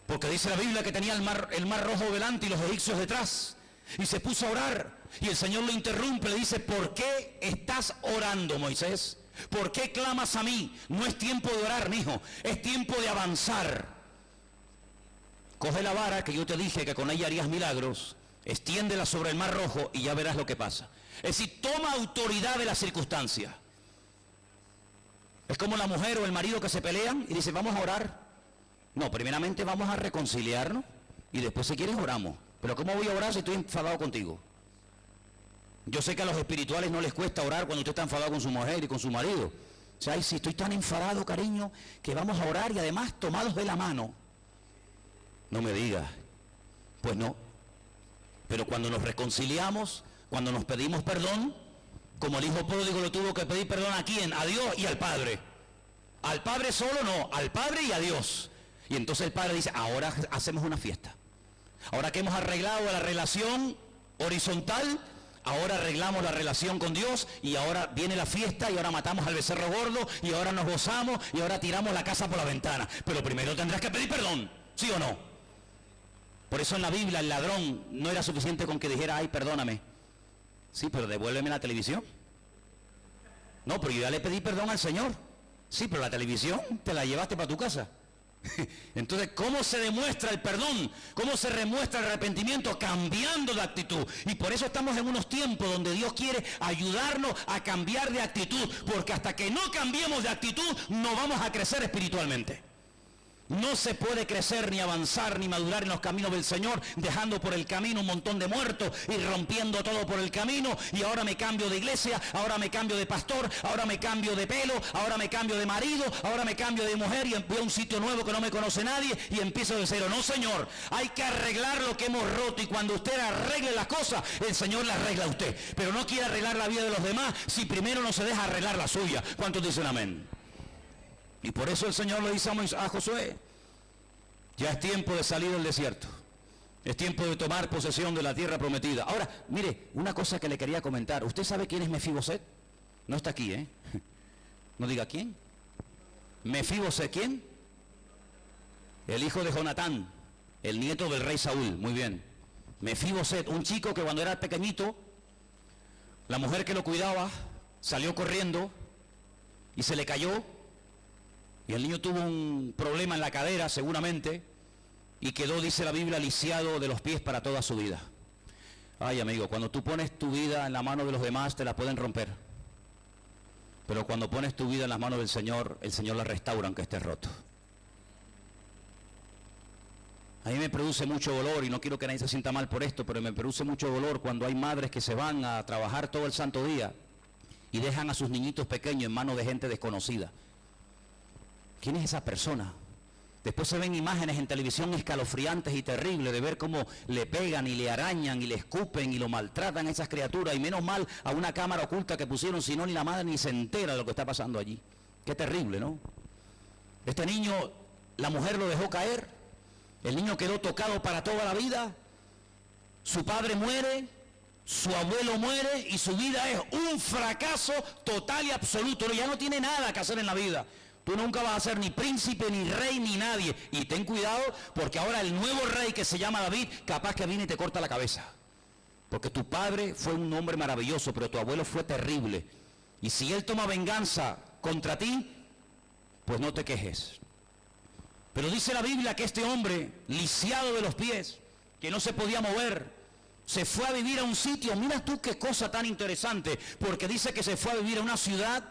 porque dice la Biblia que tenía el mar rojo delante y los egipcios detrás, y se puso a orar, y el Señor lo interrumpe, le dice, ¿por qué estás orando, Moisés? ¿Por qué clamas a mí? No es tiempo de orar, mijo, es tiempo de avanzar. Coge la vara que yo te dije que con ella harías milagros, extiéndela sobre el mar rojo y ya verás lo que pasa. Es decir, toma autoridad de la circunstancia. Es como la mujer o el marido que se pelean y dicen, vamos a orar. No, primeramente vamos a reconciliarnos y después si quieres oramos. Pero ¿cómo voy a orar si estoy enfadado contigo? Yo sé que a los espirituales no les cuesta orar cuando usted está enfadado con su mujer y con su marido. O sea, si estoy tan enfadado, cariño, que vamos a orar y además tomados de la mano. No me digas. Pues no. Pero cuando nos reconciliamos, cuando nos pedimos perdón, como el hijo pródigo lo tuvo que pedir perdón ¿a quién? A Dios y al Padre. Al Padre solo no, al Padre y a Dios. Y entonces el Padre dice, ahora hacemos una fiesta. Ahora que hemos arreglado la relación horizontal, ahora arreglamos la relación con Dios y ahora viene la fiesta y ahora matamos al becerro gordo y ahora nos gozamos y ahora tiramos la casa por la ventana. Pero primero tendrás que pedir perdón, ¿sí o no? Por eso en la Biblia el ladrón no era suficiente con que dijera, ay, perdóname. Sí, pero devuélveme la televisión. No, pero yo ya le pedí perdón al Señor. Sí, pero la televisión te la llevaste para tu casa. Entonces, ¿cómo se demuestra el perdón? ¿Cómo se demuestra el arrepentimiento? Cambiando de actitud. Y por eso estamos en unos tiempos donde Dios quiere ayudarnos a cambiar de actitud. Porque hasta que no cambiemos de actitud, no vamos a crecer espiritualmente. No se puede crecer, ni avanzar, ni madurar en los caminos del Señor, dejando por el camino un montón de muertos y rompiendo todo por el camino. Y ahora me cambio de iglesia, ahora me cambio de pastor, ahora me cambio de pelo, ahora me cambio de marido, ahora me cambio de mujer y voy a un sitio nuevo que no me conoce nadie y empiezo de cero. No, Señor, hay que arreglar lo que hemos roto y cuando usted arregle las cosas, el Señor las arregla a usted. Pero no quiere arreglar la vida de los demás si primero no se deja arreglar la suya. ¿Cuántos dicen amén? Y por eso el Señor le dice a Josué, ya es tiempo de salir del desierto. Es tiempo de tomar posesión de la tierra prometida. Ahora, mire, una cosa que le quería comentar. ¿Usted sabe quién es Mefiboset? No está aquí, ¿eh? No diga quién. Mefiboset, ¿quién? El hijo de Jonatán, el nieto del rey Saúl. Muy bien. Mefiboset, un chico que cuando era pequeñito, la mujer que lo cuidaba salió corriendo y se le cayó. Y el niño tuvo un problema en la cadera, seguramente, y quedó, dice la Biblia, lisiado de los pies para toda su vida. Ay, amigo, cuando tú pones tu vida en la mano de los demás, te la pueden romper. Pero cuando pones tu vida en las manos del Señor, el Señor la restaura aunque esté roto. A mí me produce mucho dolor, y no quiero que nadie se sienta mal por esto, pero me produce mucho dolor cuando hay madres que se van a trabajar todo el santo día y dejan a sus niñitos pequeños en manos de gente desconocida. ¿Quién es esa persona? Después se ven imágenes en televisión escalofriantes y terribles de ver cómo le pegan y le arañan y le escupen y lo maltratan a esas criaturas. Y menos mal a una cámara oculta que pusieron, si no ni la madre ni se entera de lo que está pasando allí. Qué terrible, ¿no? Este niño, la mujer lo dejó caer, el niño quedó tocado para toda la vida, su padre muere, su abuelo muere y su vida es un fracaso total y absoluto. Ya no tiene nada que hacer en la vida. Tú nunca vas a ser ni príncipe, ni rey, ni nadie. Y ten cuidado porque ahora el nuevo rey que se llama David, capaz que viene y te corta la cabeza. Porque tu padre fue un hombre maravilloso, pero tu abuelo fue terrible. Y si él toma venganza contra ti, pues no te quejes. Pero dice la Biblia que este hombre, lisiado de los pies, que no se podía mover, se fue a vivir a un sitio. Mira tú qué cosa tan interesante, porque dice que se fue a vivir a una ciudad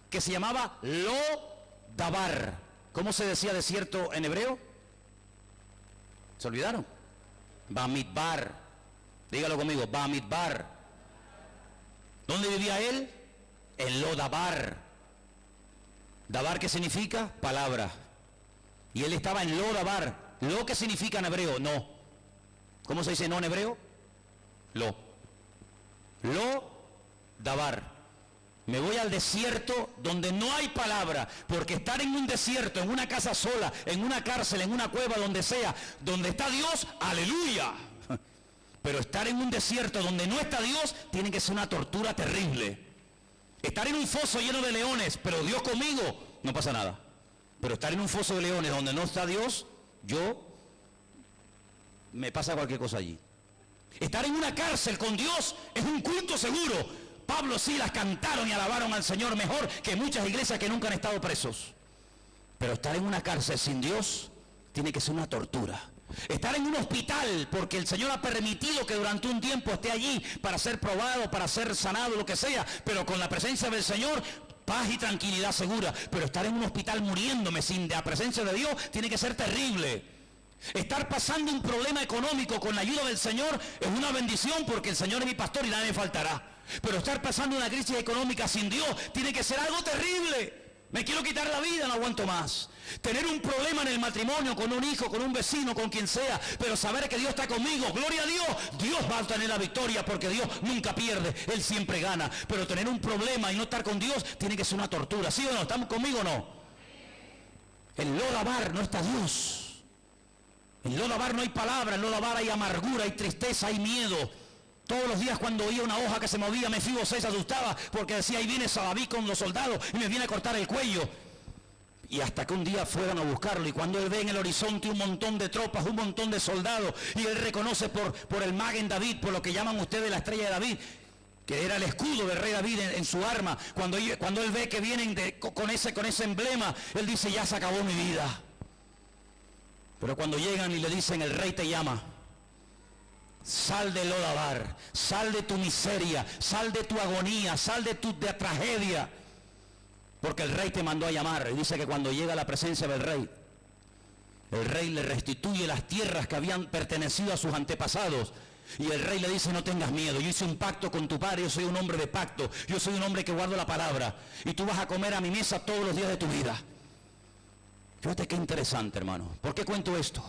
que se llamaba Lo-Dabar. ¿Cómo se decía desierto en hebreo? ¿Se olvidaron? Bamidbar. Dígalo conmigo, Bamidbar. ¿Dónde vivía él? En Lo-Dabar. ¿Dabar qué significa? Palabra. Y él estaba en Lo-Dabar. ¿Lo qué significa en hebreo? No. ¿Cómo se dice no en hebreo? Lo-Dabar. Me voy al desierto donde no hay palabra, porque estar en un desierto, en una casa sola, en una cárcel, en una cueva, donde sea, donde está Dios, aleluya. Pero estar en un desierto donde no está Dios, tiene que ser una tortura terrible. Estar en un foso lleno de leones, pero Dios conmigo, no pasa nada. Pero estar en un foso de leones donde no está Dios, me pasa cualquier cosa allí. Estar en una cárcel con Dios es un culto seguro. Pablo, Silas cantaron y alabaron al Señor mejor que muchas iglesias que nunca han estado presos. Pero estar en una cárcel sin Dios tiene que ser una tortura. Estar en un hospital porque el Señor ha permitido que durante un tiempo esté allí para ser probado, para ser sanado, lo que sea, pero con la presencia del Señor, paz y tranquilidad segura. Pero estar en un hospital muriéndome sin la presencia de Dios tiene que ser terrible. Estar pasando un problema económico con la ayuda del Señor es una bendición porque el Señor es mi pastor y nada me faltará. Pero estar pasando una crisis económica sin Dios tiene que ser algo terrible. Me quiero quitar la vida, no aguanto más. Tener un problema en el matrimonio, con un hijo, con un vecino, con quien sea, pero saber que Dios está conmigo, gloria a Dios, Dios va a tener la victoria porque Dios nunca pierde, Él siempre gana. Pero tener un problema y no estar con Dios tiene que ser una tortura, ¿sí o no? ¿Estamos conmigo o no? En Lo-Dabar no está Dios. En Lo-Dabar no hay palabra, en Lo-Dabar hay amargura, hay tristeza, hay miedo. Todos los días cuando oía una hoja que se movía, Mefibosé se asustaba porque decía, ahí viene David con los soldados y me viene a cortar el cuello. Y hasta que un día fueron a buscarlo y cuando él ve en el horizonte un montón de tropas, un montón de soldados y él reconoce por el Magen David, por lo que llaman ustedes la estrella de David, que era el escudo del rey David en su arma, cuando él ve que vienen con ese emblema, él dice, ya se acabó mi vida. Pero cuando llegan y le dicen, el rey te llama, sal de Lo-Dabar, sal de tu miseria, sal de tu agonía, sal de tu tragedia, porque el rey te mandó a llamar. Y dice que cuando llega a la presencia del rey, el rey le restituye las tierras que habían pertenecido a sus antepasados. Y el rey le dice, no tengas miedo, yo hice un pacto con tu padre, yo soy un hombre de pacto, yo soy un hombre que guardo la palabra, y tú vas a comer a mi mesa todos los días de tu vida. Fíjate qué interesante, hermano. ¿Por qué cuento esto?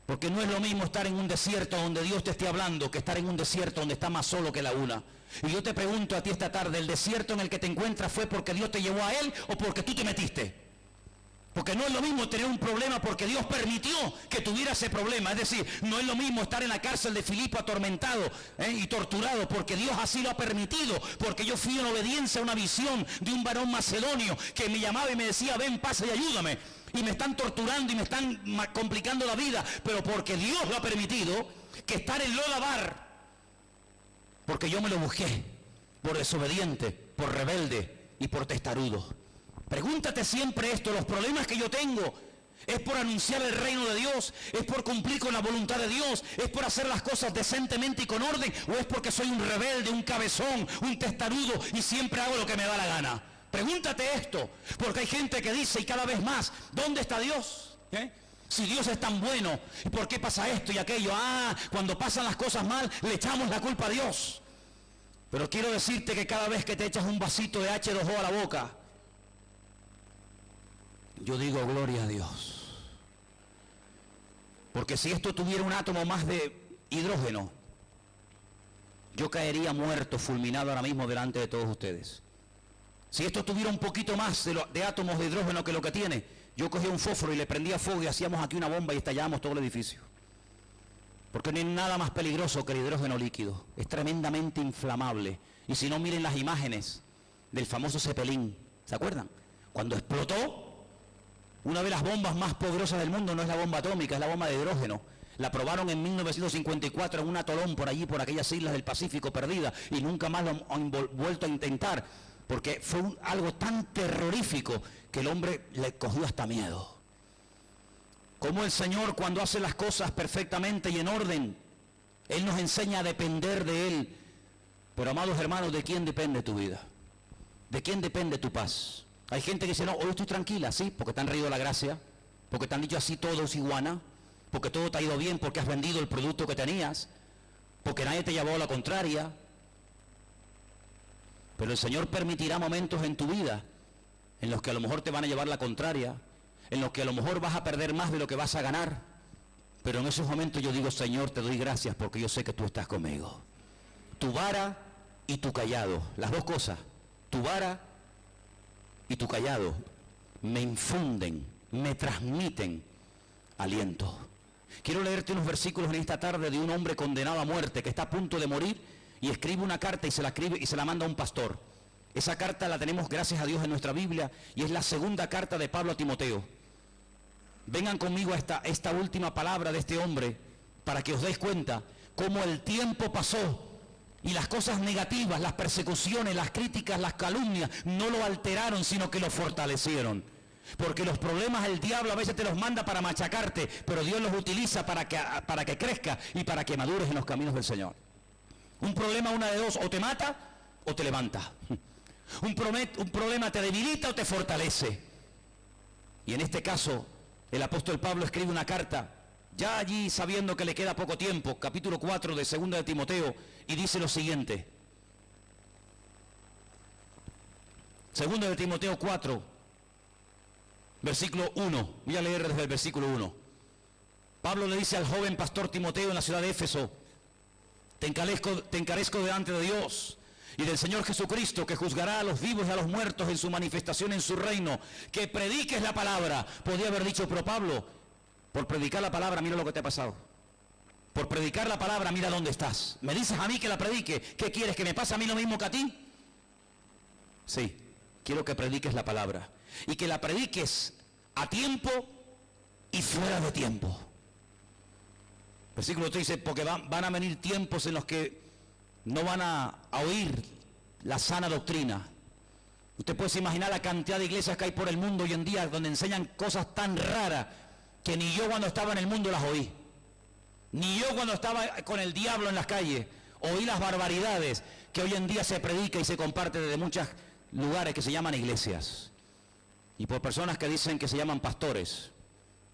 Porque no es lo mismo estar en un desierto donde Dios te esté hablando que estar en un desierto donde está más solo que la una. Y yo te pregunto a ti esta tarde, ¿el desierto en el que te encuentras fue porque Dios te llevó a él o porque tú te metiste? Porque no es lo mismo tener un problema porque Dios permitió que tuviera ese problema. Es decir, no es lo mismo estar en la cárcel de Filipo atormentado y torturado porque Dios así lo ha permitido. Porque yo fui en obediencia a una visión de un varón macedonio que me llamaba y me decía, ven, pasa y ayúdame. Y me están torturando y me están complicando la vida. Pero porque Dios lo ha permitido, que estar en Lo-Dabar, porque yo me lo busqué, por desobediente, por rebelde y por testarudo. Pregúntate siempre esto, los problemas que yo tengo, ¿es por anunciar el reino de Dios? ¿Es por cumplir con la voluntad de Dios? ¿Es por hacer las cosas decentemente y con orden? ¿O es porque soy un rebelde, un cabezón, un testarudo y siempre hago lo que me da la gana? Pregúntate esto, porque hay gente que dice y cada vez más, ¿dónde está Dios? Si Dios es tan bueno, ¿y por qué pasa esto y aquello? Cuando pasan las cosas mal, le echamos la culpa a Dios. Pero quiero decirte que cada vez que te echas un vasito de H2O a la boca, yo digo gloria a Dios. Porque si esto tuviera un átomo más de hidrógeno, yo caería muerto, fulminado ahora mismo delante de todos ustedes. Si esto tuviera un poquito más de átomos de hidrógeno que lo que tiene, yo cogía un fósforo y le prendía fuego y hacíamos aquí una bomba y estallábamos todo el edificio. Porque no hay nada más peligroso que el hidrógeno líquido. Es tremendamente inflamable. Y si no, miren las imágenes del famoso Zeppelin. ¿Se acuerdan? Cuando explotó, una de las bombas más poderosas del mundo no es la bomba atómica, es la bomba de hidrógeno. La probaron en 1954 en un atolón por allí, por aquellas islas del Pacífico perdida, y nunca más lo han vuelto a intentar, porque fue algo tan terrorífico que el hombre le cogió hasta miedo. Como el Señor, cuando hace las cosas perfectamente y en orden, Él nos enseña a depender de Él. Pero, amados hermanos, ¿de quién depende tu vida? ¿De quién depende tu paz? Hay gente que dice, no, hoy estoy tranquila, sí, porque te han reído la gracia, porque te han dicho así todo es iguana, porque todo te ha ido bien, porque has vendido el producto que tenías, porque nadie te llevó a la contraria. Pero el Señor permitirá momentos en tu vida en los que a lo mejor te van a llevar la contraria, en los que a lo mejor vas a perder más de lo que vas a ganar. Pero en esos momentos yo digo, Señor, te doy gracias porque yo sé que tú estás conmigo. Tu vara y tu callado, las dos cosas, tu vara y tu callado, me infunden, me transmiten aliento. Quiero leerte unos versículos en esta tarde de un hombre condenado a muerte que está a punto de morir y escribe una carta y se la manda a un pastor. Esa carta la tenemos, gracias a Dios, en nuestra Biblia y es la segunda carta de Pablo a Timoteo. Vengan conmigo a esta última palabra de este hombre para que os deis cuenta cómo el tiempo pasó y las cosas negativas, las persecuciones, las críticas, las calumnias no lo alteraron, sino que lo fortalecieron. Porque los problemas el diablo a veces te los manda para machacarte, pero Dios los utiliza para que crezca y para que madures en los caminos del Señor. Un problema, una de dos, o te mata o te levanta. Un problema te debilita o te fortalece. Y en este caso, el apóstol Pablo escribe una carta, ya allí sabiendo que le queda poco tiempo, capítulo 4 de 2 de Timoteo, y dice lo siguiente. 2 de Timoteo 4, versículo 1, voy a leer desde el versículo 1. Pablo le dice al joven pastor Timoteo en la ciudad de Éfeso, te encarezco delante de Dios y del Señor Jesucristo, que juzgará a los vivos y a los muertos en su manifestación en su reino, que prediques la palabra. Podía haber dicho, pero Pablo, por predicar la palabra, mira lo que te ha pasado. Por predicar la palabra, mira dónde estás. ¿Me dices a mí que la predique? ¿Qué quieres, que me pase a mí lo mismo que a ti? Sí, quiero que prediques la palabra. Y que la prediques a tiempo y fuera de tiempo. Versículo 3 dice, porque van a venir tiempos en los que no van a oír la sana doctrina. Usted puede imaginar la cantidad de iglesias que hay por el mundo hoy en día donde enseñan cosas tan raras que ni yo cuando estaba en el mundo las oí. Ni yo cuando estaba con el diablo en las calles oí las barbaridades que hoy en día se predica y se comparte desde muchos lugares que se llaman iglesias. Y por personas que dicen que se llaman pastores.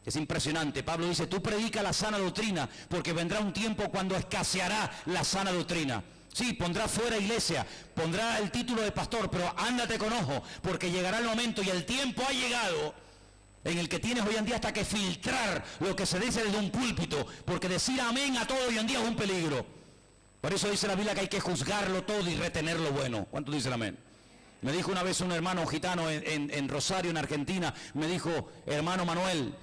Es impresionante. Pablo dice, tú predica la sana doctrina, porque vendrá un tiempo cuando escaseará la sana doctrina. Sí, pondrá fuera iglesia, pondrá el título de pastor, pero ándate con ojo, porque llegará el momento y el tiempo ha llegado en el que tienes hoy en día hasta que filtrar lo que se dice desde un púlpito, porque decir amén a todo hoy en día es un peligro. Por eso dice la Biblia que hay que juzgarlo todo y retener lo bueno. ¿Cuántos dicen amén? Me dijo una vez un hermano gitano en Rosario, en Argentina, me dijo, hermano Manuel,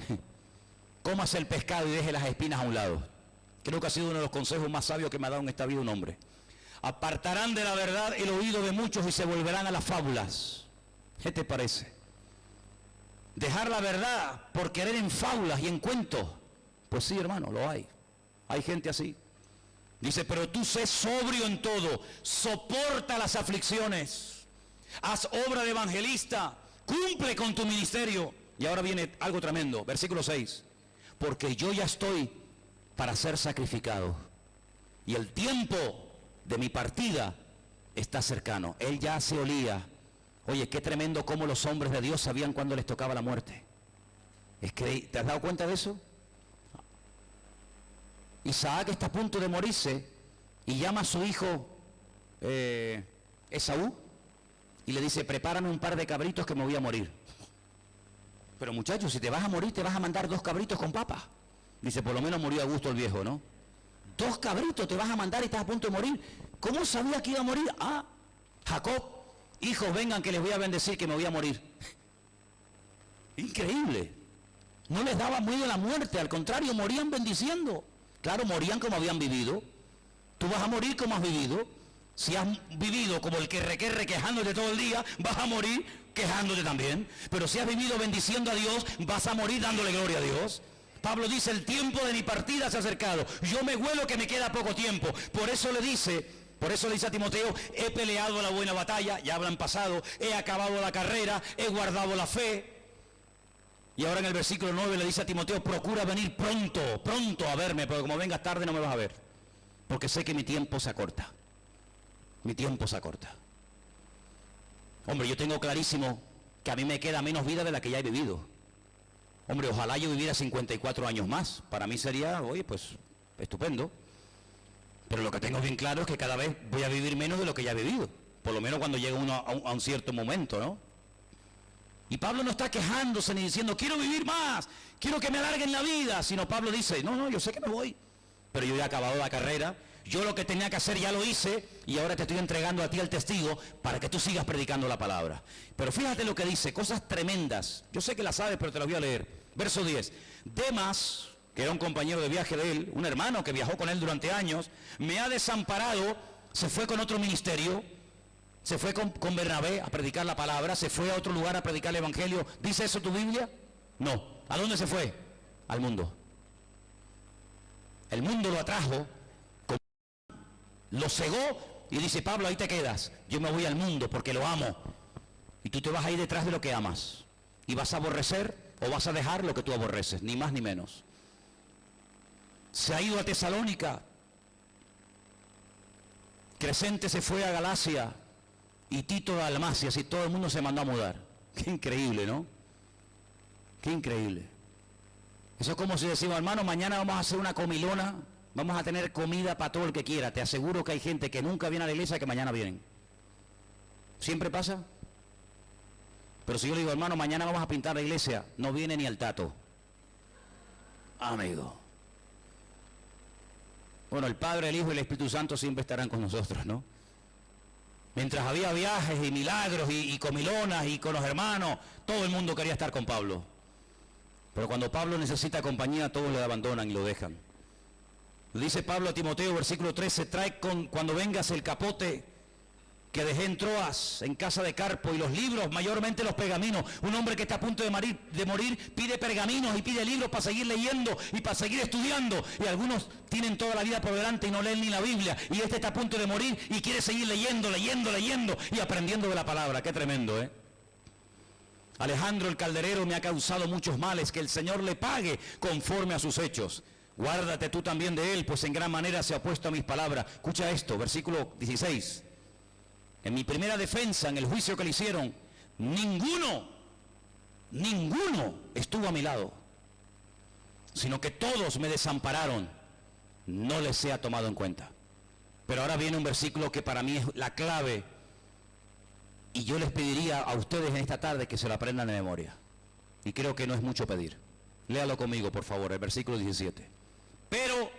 cómase el pescado y deje las espinas a un lado. Creo que ha sido uno de los consejos más sabios que me ha dado en esta vida un hombre. Apartarán de la verdad el oído de muchos y se volverán a las fábulas. ¿Qué te parece? Dejar la verdad por querer en fábulas y en cuentos. Pues sí, hermano, lo hay. Hay gente así. Dice, pero tú sé sobrio en todo, soporta las aflicciones, haz obra de evangelista, cumple con tu ministerio. Y ahora viene algo tremendo, versículo 6. Porque yo ya estoy para ser sacrificado y el tiempo de mi partida está cercano. Él ya se olía. Oye, qué tremendo cómo los hombres de Dios sabían cuándo les tocaba la muerte. Es que, ¿te has dado cuenta de eso? Isaac está a punto de morirse y llama a su hijo Esaú y le dice, prepárame un par de cabritos que me voy a morir. Pero muchachos, si te vas a morir, te vas a mandar 2 cabritos con papas. Dice, por lo menos murió a gusto el viejo, ¿no? 2 cabritos te vas a mandar y estás a punto de morir. ¿Cómo sabía que iba a morir? Ah, Jacob, hijos, vengan que les voy a bendecir, que me voy a morir. Increíble. No les daba miedo la muerte, al contrario, morían bendiciendo. Claro, morían como habían vivido. Tú vas a morir como has vivido. Si has vivido como el que requerre quejándote todo el día, vas a morir quejándote también. Pero si has vivido bendiciendo a Dios, vas a morir dándole gloria a Dios. Pablo dice, el tiempo de mi partida se ha acercado. Yo me huelo que me queda poco tiempo. Por eso le dice a Timoteo, he peleado la buena batalla, ya hablan pasado, he acabado la carrera, he guardado la fe. Y ahora en el versículo 9 le dice a Timoteo, procura venir pronto a verme, porque como vengas tarde no me vas a ver. Porque sé que mi tiempo se acorta. Mi tiempo se acorta. Hombre, yo tengo clarísimo que a mí me queda menos vida de la que ya he vivido. Hombre, ojalá yo viviera 54 años más. Para mí sería, oye, pues, estupendo. Pero lo que tengo bien claro es que cada vez voy a vivir menos de lo que ya he vivido. Por lo menos cuando llega uno a un cierto momento, ¿no? Y Pablo no está quejándose ni diciendo, quiero vivir más, quiero que me alarguen la vida. Sino Pablo dice, no, yo sé que me voy. Pero yo ya he acabado la carrera. Yo lo que tenía que hacer ya lo hice y ahora te estoy entregando a ti el testigo para que tú sigas predicando la palabra. Pero fíjate lo que dice, cosas tremendas. Yo sé que las sabes, pero te las voy a leer. Verso 10. Demas, que era un compañero de viaje de él, un hermano que viajó con él durante años, me ha desamparado, se fue con otro ministerio, se fue con Bernabé a predicar la palabra, se fue a otro lugar a predicar el evangelio. ¿Dice eso tu Biblia? No. ¿A dónde se fue? Al mundo. El mundo lo atrajo, lo cegó y dice, Pablo, ahí te quedas. Yo me voy al mundo porque lo amo. Y tú te vas a ir detrás de lo que amas. Y vas a aborrecer o vas a dejar lo que tú aborreces, ni más ni menos. Se ha ido a Tesalónica. Crescente se fue a Galacia y Tito a Dalmacia, y todo el mundo se mandó a mudar. Qué increíble, ¿no? Qué increíble. Eso es como si decimos, hermano, mañana vamos a hacer una comilona. Vamos a tener comida para todo el que quiera. Te aseguro que hay gente que nunca viene a la iglesia que mañana vienen. ¿Siempre pasa? Pero si yo le digo, hermano, mañana vamos a pintar la iglesia, no viene ni al tato. Amigo. Bueno, el Padre, el Hijo y el Espíritu Santo siempre estarán con nosotros, ¿no? Mientras había viajes y milagros y comilonas y con los hermanos, todo el mundo quería estar con Pablo. Pero cuando Pablo necesita compañía, todos le abandonan y lo dejan. Dice Pablo a Timoteo, versículo 13, trae cuando vengas el capote que dejé en Troas, en casa de Carpo, y los libros, mayormente los pergaminos. Un hombre que está a punto de morir pide pergaminos y pide libros para seguir leyendo y para seguir estudiando. Y algunos tienen toda la vida por delante y no leen ni la Biblia. Y este está a punto de morir y quiere seguir leyendo y aprendiendo de la palabra. Qué tremendo, ¿eh? Alejandro el calderero me ha causado muchos males, que el Señor le pague conforme a sus hechos. Guárdate tú también de él, pues en gran manera se ha opuesto a mis palabras. Escucha esto, versículo 16. En mi primera defensa, en el juicio que le hicieron, ninguno estuvo a mi lado, sino que todos me desampararon. No les sea tomado en cuenta. Pero ahora viene un versículo que para mí es la clave, y yo les pediría a ustedes en esta tarde que se lo aprendan de memoria. Y creo que no es mucho pedir. Léalo conmigo, por favor, el versículo 17. Pero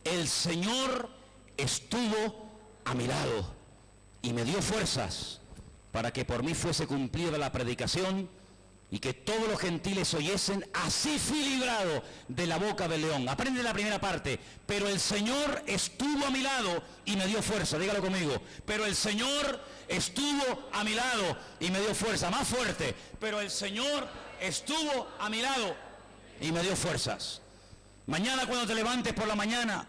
el Señor estuvo a mi lado y me dio fuerzas para que por mí fuese cumplida la predicación y que todos los gentiles oyesen. Así fui librado de la boca del león. Aprende la primera parte. Pero el Señor estuvo a mi lado y me dio fuerza. Dígalo conmigo. Pero el Señor estuvo a mi lado y me dio fuerza. Más fuerte. Pero el Señor estuvo a mi lado y me dio fuerzas. Mañana cuando te levantes por la mañana,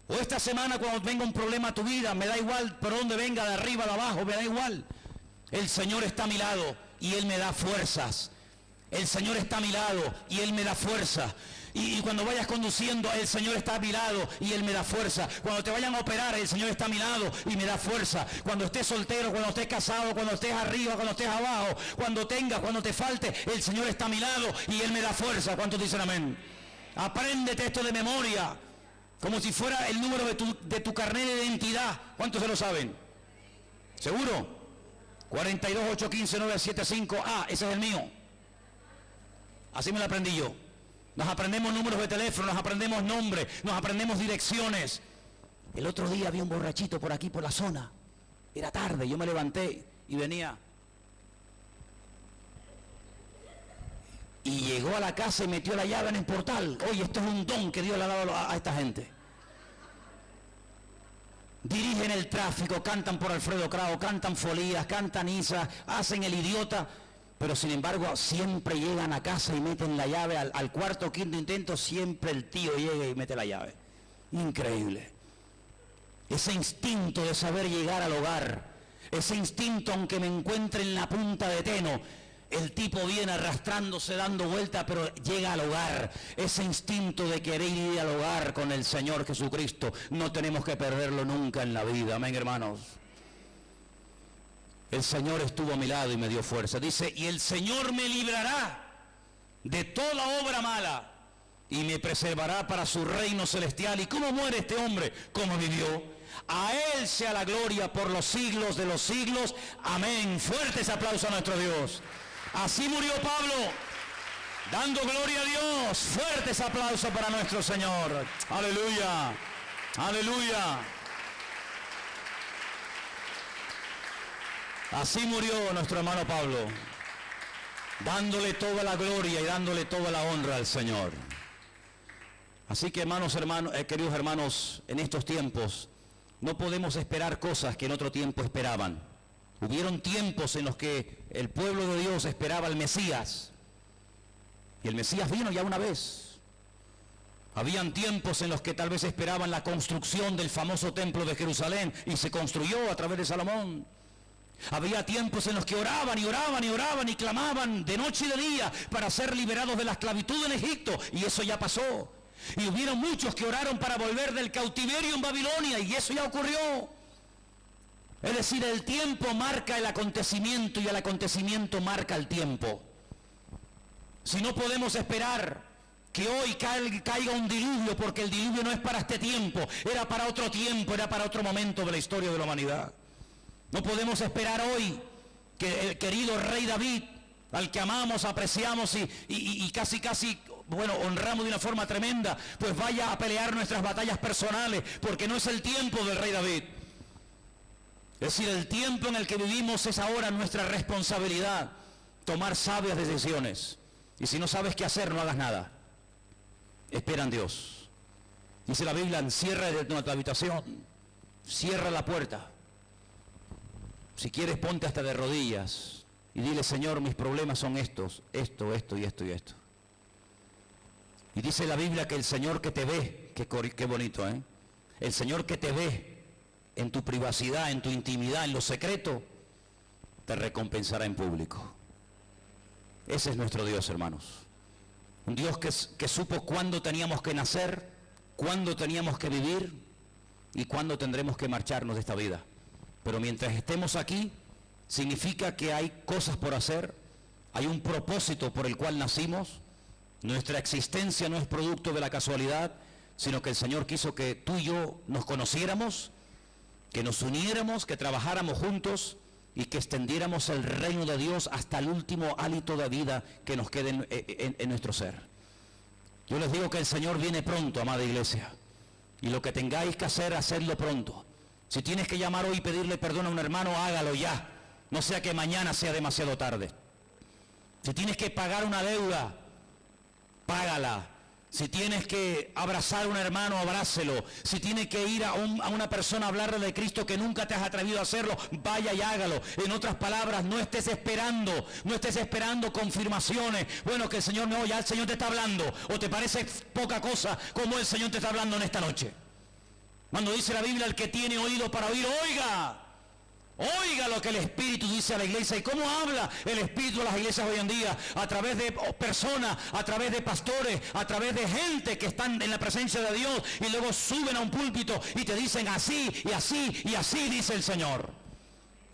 o esta semana cuando venga un problema a tu vida, me da igual por dónde venga, de arriba, de abajo, me da igual. El Señor está a mi lado y Él me da fuerzas. El Señor está a mi lado y Él me da fuerza. Y cuando vayas conduciendo, el Señor está a mi lado y Él me da fuerza. Cuando te vayan a operar, el Señor está a mi lado y me da fuerza. Cuando estés soltero, cuando estés casado, cuando estés arriba, cuando estés abajo, cuando tengas, cuando te falte, el Señor está a mi lado y Él me da fuerza. ¿Cuántos dicen amén? Apréndete esto de memoria, como si fuera el número de tu carnet de identidad. ¿Cuántos se lo saben? ¿Seguro? 42815975. Ese es el mío. Así me lo aprendí yo. Nos aprendemos números de teléfono, nos aprendemos nombres, nos aprendemos direcciones. El otro día había un borrachito por aquí, por la zona. Era tarde, yo me levanté y venía. Y llegó a la casa y metió la llave en el portal. Oye, esto es un don que Dios le ha dado a esta gente. Dirigen el tráfico, cantan por Alfredo Krauss, cantan folías, cantan Isa, hacen el idiota, pero sin embargo siempre llegan a casa y meten la llave. Al cuarto o quinto intento siempre el tío llega y mete la llave. Increíble. Ese instinto de saber llegar al hogar, ese instinto aunque me encuentre en la punta de Teno, el tipo viene arrastrándose, dando vuelta, pero llega al hogar. Ese instinto de querer ir al hogar con el Señor Jesucristo, no tenemos que perderlo nunca en la vida. Amén, hermanos. El Señor estuvo a mi lado y me dio fuerza. Dice, y el Señor me librará de toda obra mala y me preservará para su reino celestial. ¿Y cómo muere este hombre? ¿Cómo vivió? A Él sea la gloria por los siglos de los siglos. Amén. Fuertes aplausos a nuestro Dios. Así murió Pablo, dando gloria a Dios. Fuertes aplausos para nuestro Señor. Aleluya, aleluya. Así murió nuestro hermano Pablo, dándole toda la gloria y dándole toda la honra al Señor. Así que queridos hermanos, en estos tiempos no podemos esperar cosas que en otro tiempo esperaban. Hubieron tiempos en los que el pueblo de Dios esperaba al Mesías. Y el Mesías vino ya una vez. Habían tiempos en los que tal vez esperaban la construcción del famoso templo de Jerusalén y se construyó a través de Salomón. Había tiempos en los que oraban y oraban y oraban y clamaban de noche y de día para ser liberados de la esclavitud en Egipto, y eso ya pasó. Y hubieron muchos que oraron para volver del cautiverio en Babilonia, y eso ya ocurrió. Es decir, el tiempo marca el acontecimiento y el acontecimiento marca el tiempo. Si no podemos esperar que hoy caiga un diluvio, porque el diluvio no es para este tiempo, era para otro tiempo, era para otro momento de la historia de la humanidad. No podemos esperar hoy que el querido rey David, al que amamos, apreciamos y casi, honramos de una forma tremenda, pues vaya a pelear nuestras batallas personales, porque no es el tiempo del rey David. Es decir, el tiempo en el que vivimos es ahora nuestra responsabilidad, tomar sabias decisiones. Y si no sabes qué hacer, no hagas nada. Espera en Dios. Dice la Biblia, encierra de tu habitación, cierra la puerta. Si quieres, ponte hasta de rodillas y dile, Señor, mis problemas son estos, esto y esto. Y dice la Biblia que el Señor que te ve, qué bonito, ¿eh? El Señor que te ve en tu privacidad, en tu intimidad, en lo secreto, te recompensará en público. Ese es nuestro Dios, hermanos. Un Dios que supo cuándo teníamos que nacer, cuándo teníamos que vivir y cuándo tendremos que marcharnos de esta vida. Pero mientras estemos aquí, significa que hay cosas por hacer, hay un propósito por el cual nacimos. Nuestra existencia no es producto de la casualidad, sino que el Señor quiso que tú y yo nos conociéramos, que nos uniéramos, que trabajáramos juntos y que extendiéramos el reino de Dios hasta el último hálito de vida que nos quede en nuestro ser. Yo les digo que el Señor viene pronto, amada iglesia, y lo que tengáis que hacer, hacedlo pronto. Si tienes que llamar hoy y pedirle perdón a un hermano, hágalo ya, no sea que mañana sea demasiado tarde. Si tienes que pagar una deuda, págala. Si tienes que abrazar a un hermano, abrácelo. Si tienes que ir a una persona a hablarle de Cristo que nunca te has atrevido a hacerlo, vaya y hágalo. En otras palabras, no estés esperando confirmaciones. Bueno, que el Señor no, ya el Señor te está hablando. O te parece poca cosa como el Señor te está hablando en esta noche. Cuando dice la Biblia, el que tiene oído para oír, oiga. Oiga lo que el Espíritu dice a la iglesia. ¿Y cómo habla el Espíritu a las iglesias hoy en día? A través de personas, a través de pastores, a través de gente que están en la presencia de Dios y luego suben a un púlpito y te dicen así y así y así dice el Señor.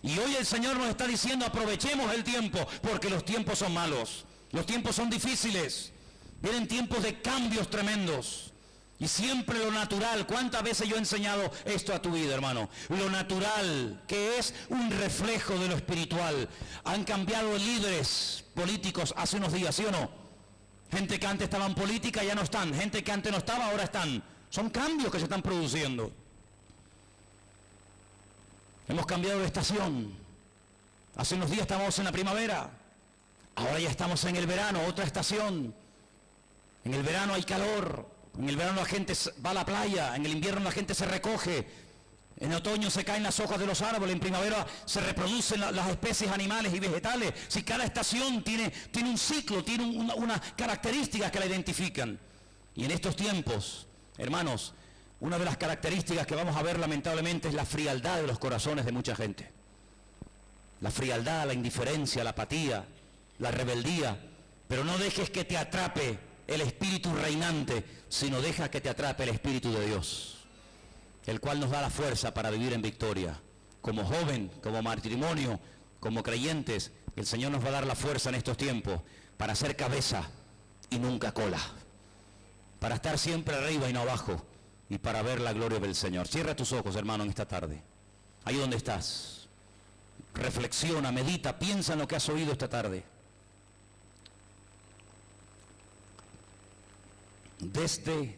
Y hoy el Señor nos está diciendo, aprovechemos el tiempo, porque los tiempos son malos, los tiempos son difíciles, vienen tiempos de cambios tremendos. Y siempre lo natural, ¿cuántas veces yo he enseñado esto a tu vida, hermano? Lo natural, que es un reflejo de lo espiritual. Han cambiado líderes políticos hace unos días, ¿sí o no? Gente que antes estaba en política ya no están. Gente que antes no estaba, ahora están. Son cambios que se están produciendo. Hemos cambiado de estación. Hace unos días estábamos en la primavera. Ahora ya estamos en el verano, otra estación. En el verano hay calor. En el verano la gente va a la playa. En el invierno la gente se recoge. En otoño se caen las hojas de los árboles. En primavera se reproducen las especies animales y vegetales. Si cada estación tiene un ciclo, tiene unas características que la identifican. Y en estos tiempos, hermanos, una de las características que vamos a ver lamentablemente es la frialdad de los corazones de mucha gente. La frialdad, la indiferencia, la apatía, la rebeldía. Pero no dejes que te atrape el espíritu reinante, sino deja que te atrape el Espíritu de Dios, el cual nos da la fuerza para vivir en victoria. Como joven, como matrimonio, como creyentes, el Señor nos va a dar la fuerza en estos tiempos para ser cabeza y nunca cola, para estar siempre arriba y no abajo, y para ver la gloria del Señor. Cierra tus ojos, hermano, en esta tarde. Ahí donde estás. Reflexiona, medita, piensa en lo que has oído esta tarde. Desde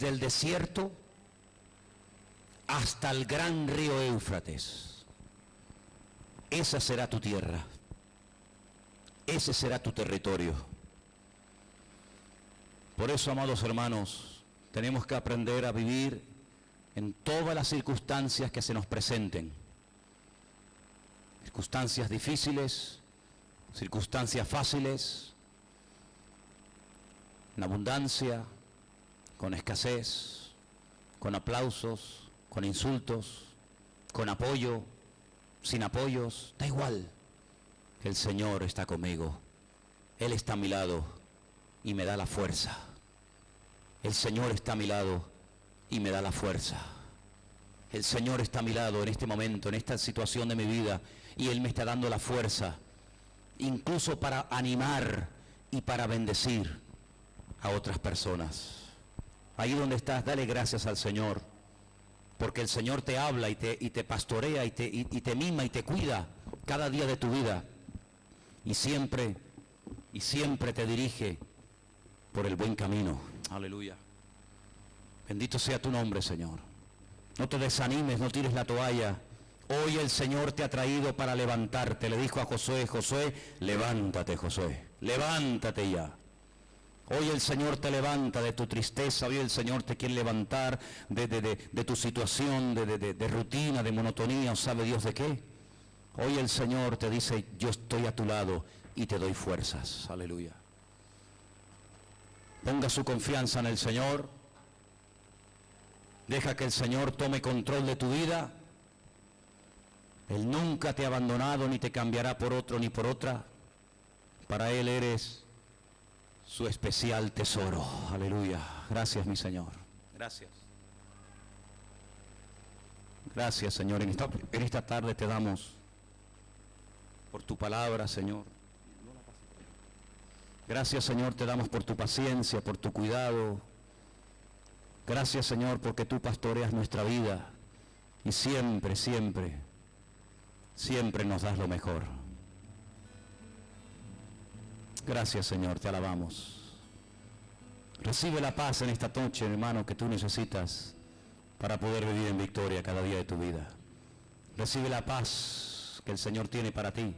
el desierto hasta el gran río Éufrates. Esa será tu tierra. Ese será tu territorio. Por eso, amados hermanos, tenemos que aprender a vivir en todas las circunstancias que se nos presenten. Circunstancias difíciles, circunstancias fáciles, en abundancia, con escasez, con aplausos, con insultos, con apoyo, sin apoyos, da igual. El Señor está conmigo. Él está a mi lado y me da la fuerza. El Señor está a mi lado y me da la fuerza. El Señor está a mi lado en este momento, en esta situación de mi vida, y Él me está dando la fuerza, incluso para animar y para bendecir a otras personas. Ahí donde estás, dale gracias al Señor, porque el Señor te habla y te pastorea y te mima y te cuida cada día de tu vida, y siempre te dirige por el buen camino. Aleluya. Bendito sea tu nombre, Señor. No te desanimes, no tires la toalla. Hoy el Señor te ha traído para levantarte. Le dijo a Josué: Josué, levántate, Josué, levántate ya. Hoy el Señor te levanta de tu tristeza. Hoy el Señor te quiere levantar de tu situación de rutina, de monotonía, o sabe Dios de qué. Hoy el Señor te dice: yo estoy a tu lado y te doy fuerzas. Aleluya. Ponga su confianza en el Señor. Deja que el Señor tome control de tu vida. Él nunca te ha abandonado ni te cambiará por otro ni por otra. Para Él eres su especial tesoro. Aleluya. Gracias, mi Señor. Gracias. Gracias, Señor. En esta tarde te damos por tu palabra, Señor. Gracias, Señor, te damos por tu paciencia, por tu cuidado. Gracias, Señor, porque tú pastoreas nuestra vida y siempre, siempre, siempre nos das lo mejor. Gracias, Señor, te alabamos. Recibe la paz en esta noche, hermano, que tú necesitas para poder vivir en victoria cada día de tu vida. Recibe la paz que el Señor tiene para ti.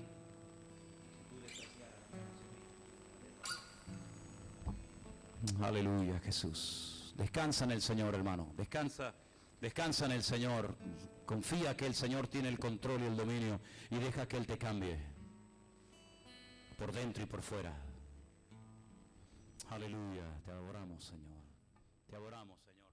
Aleluya, Jesús. Descansa en el Señor, hermano. Descansa en el Señor. Confía que el Señor tiene el control y el dominio, y deja que Él te cambie por dentro y por fuera. Aleluya. Te adoramos, Señor. Te adoramos, Señor.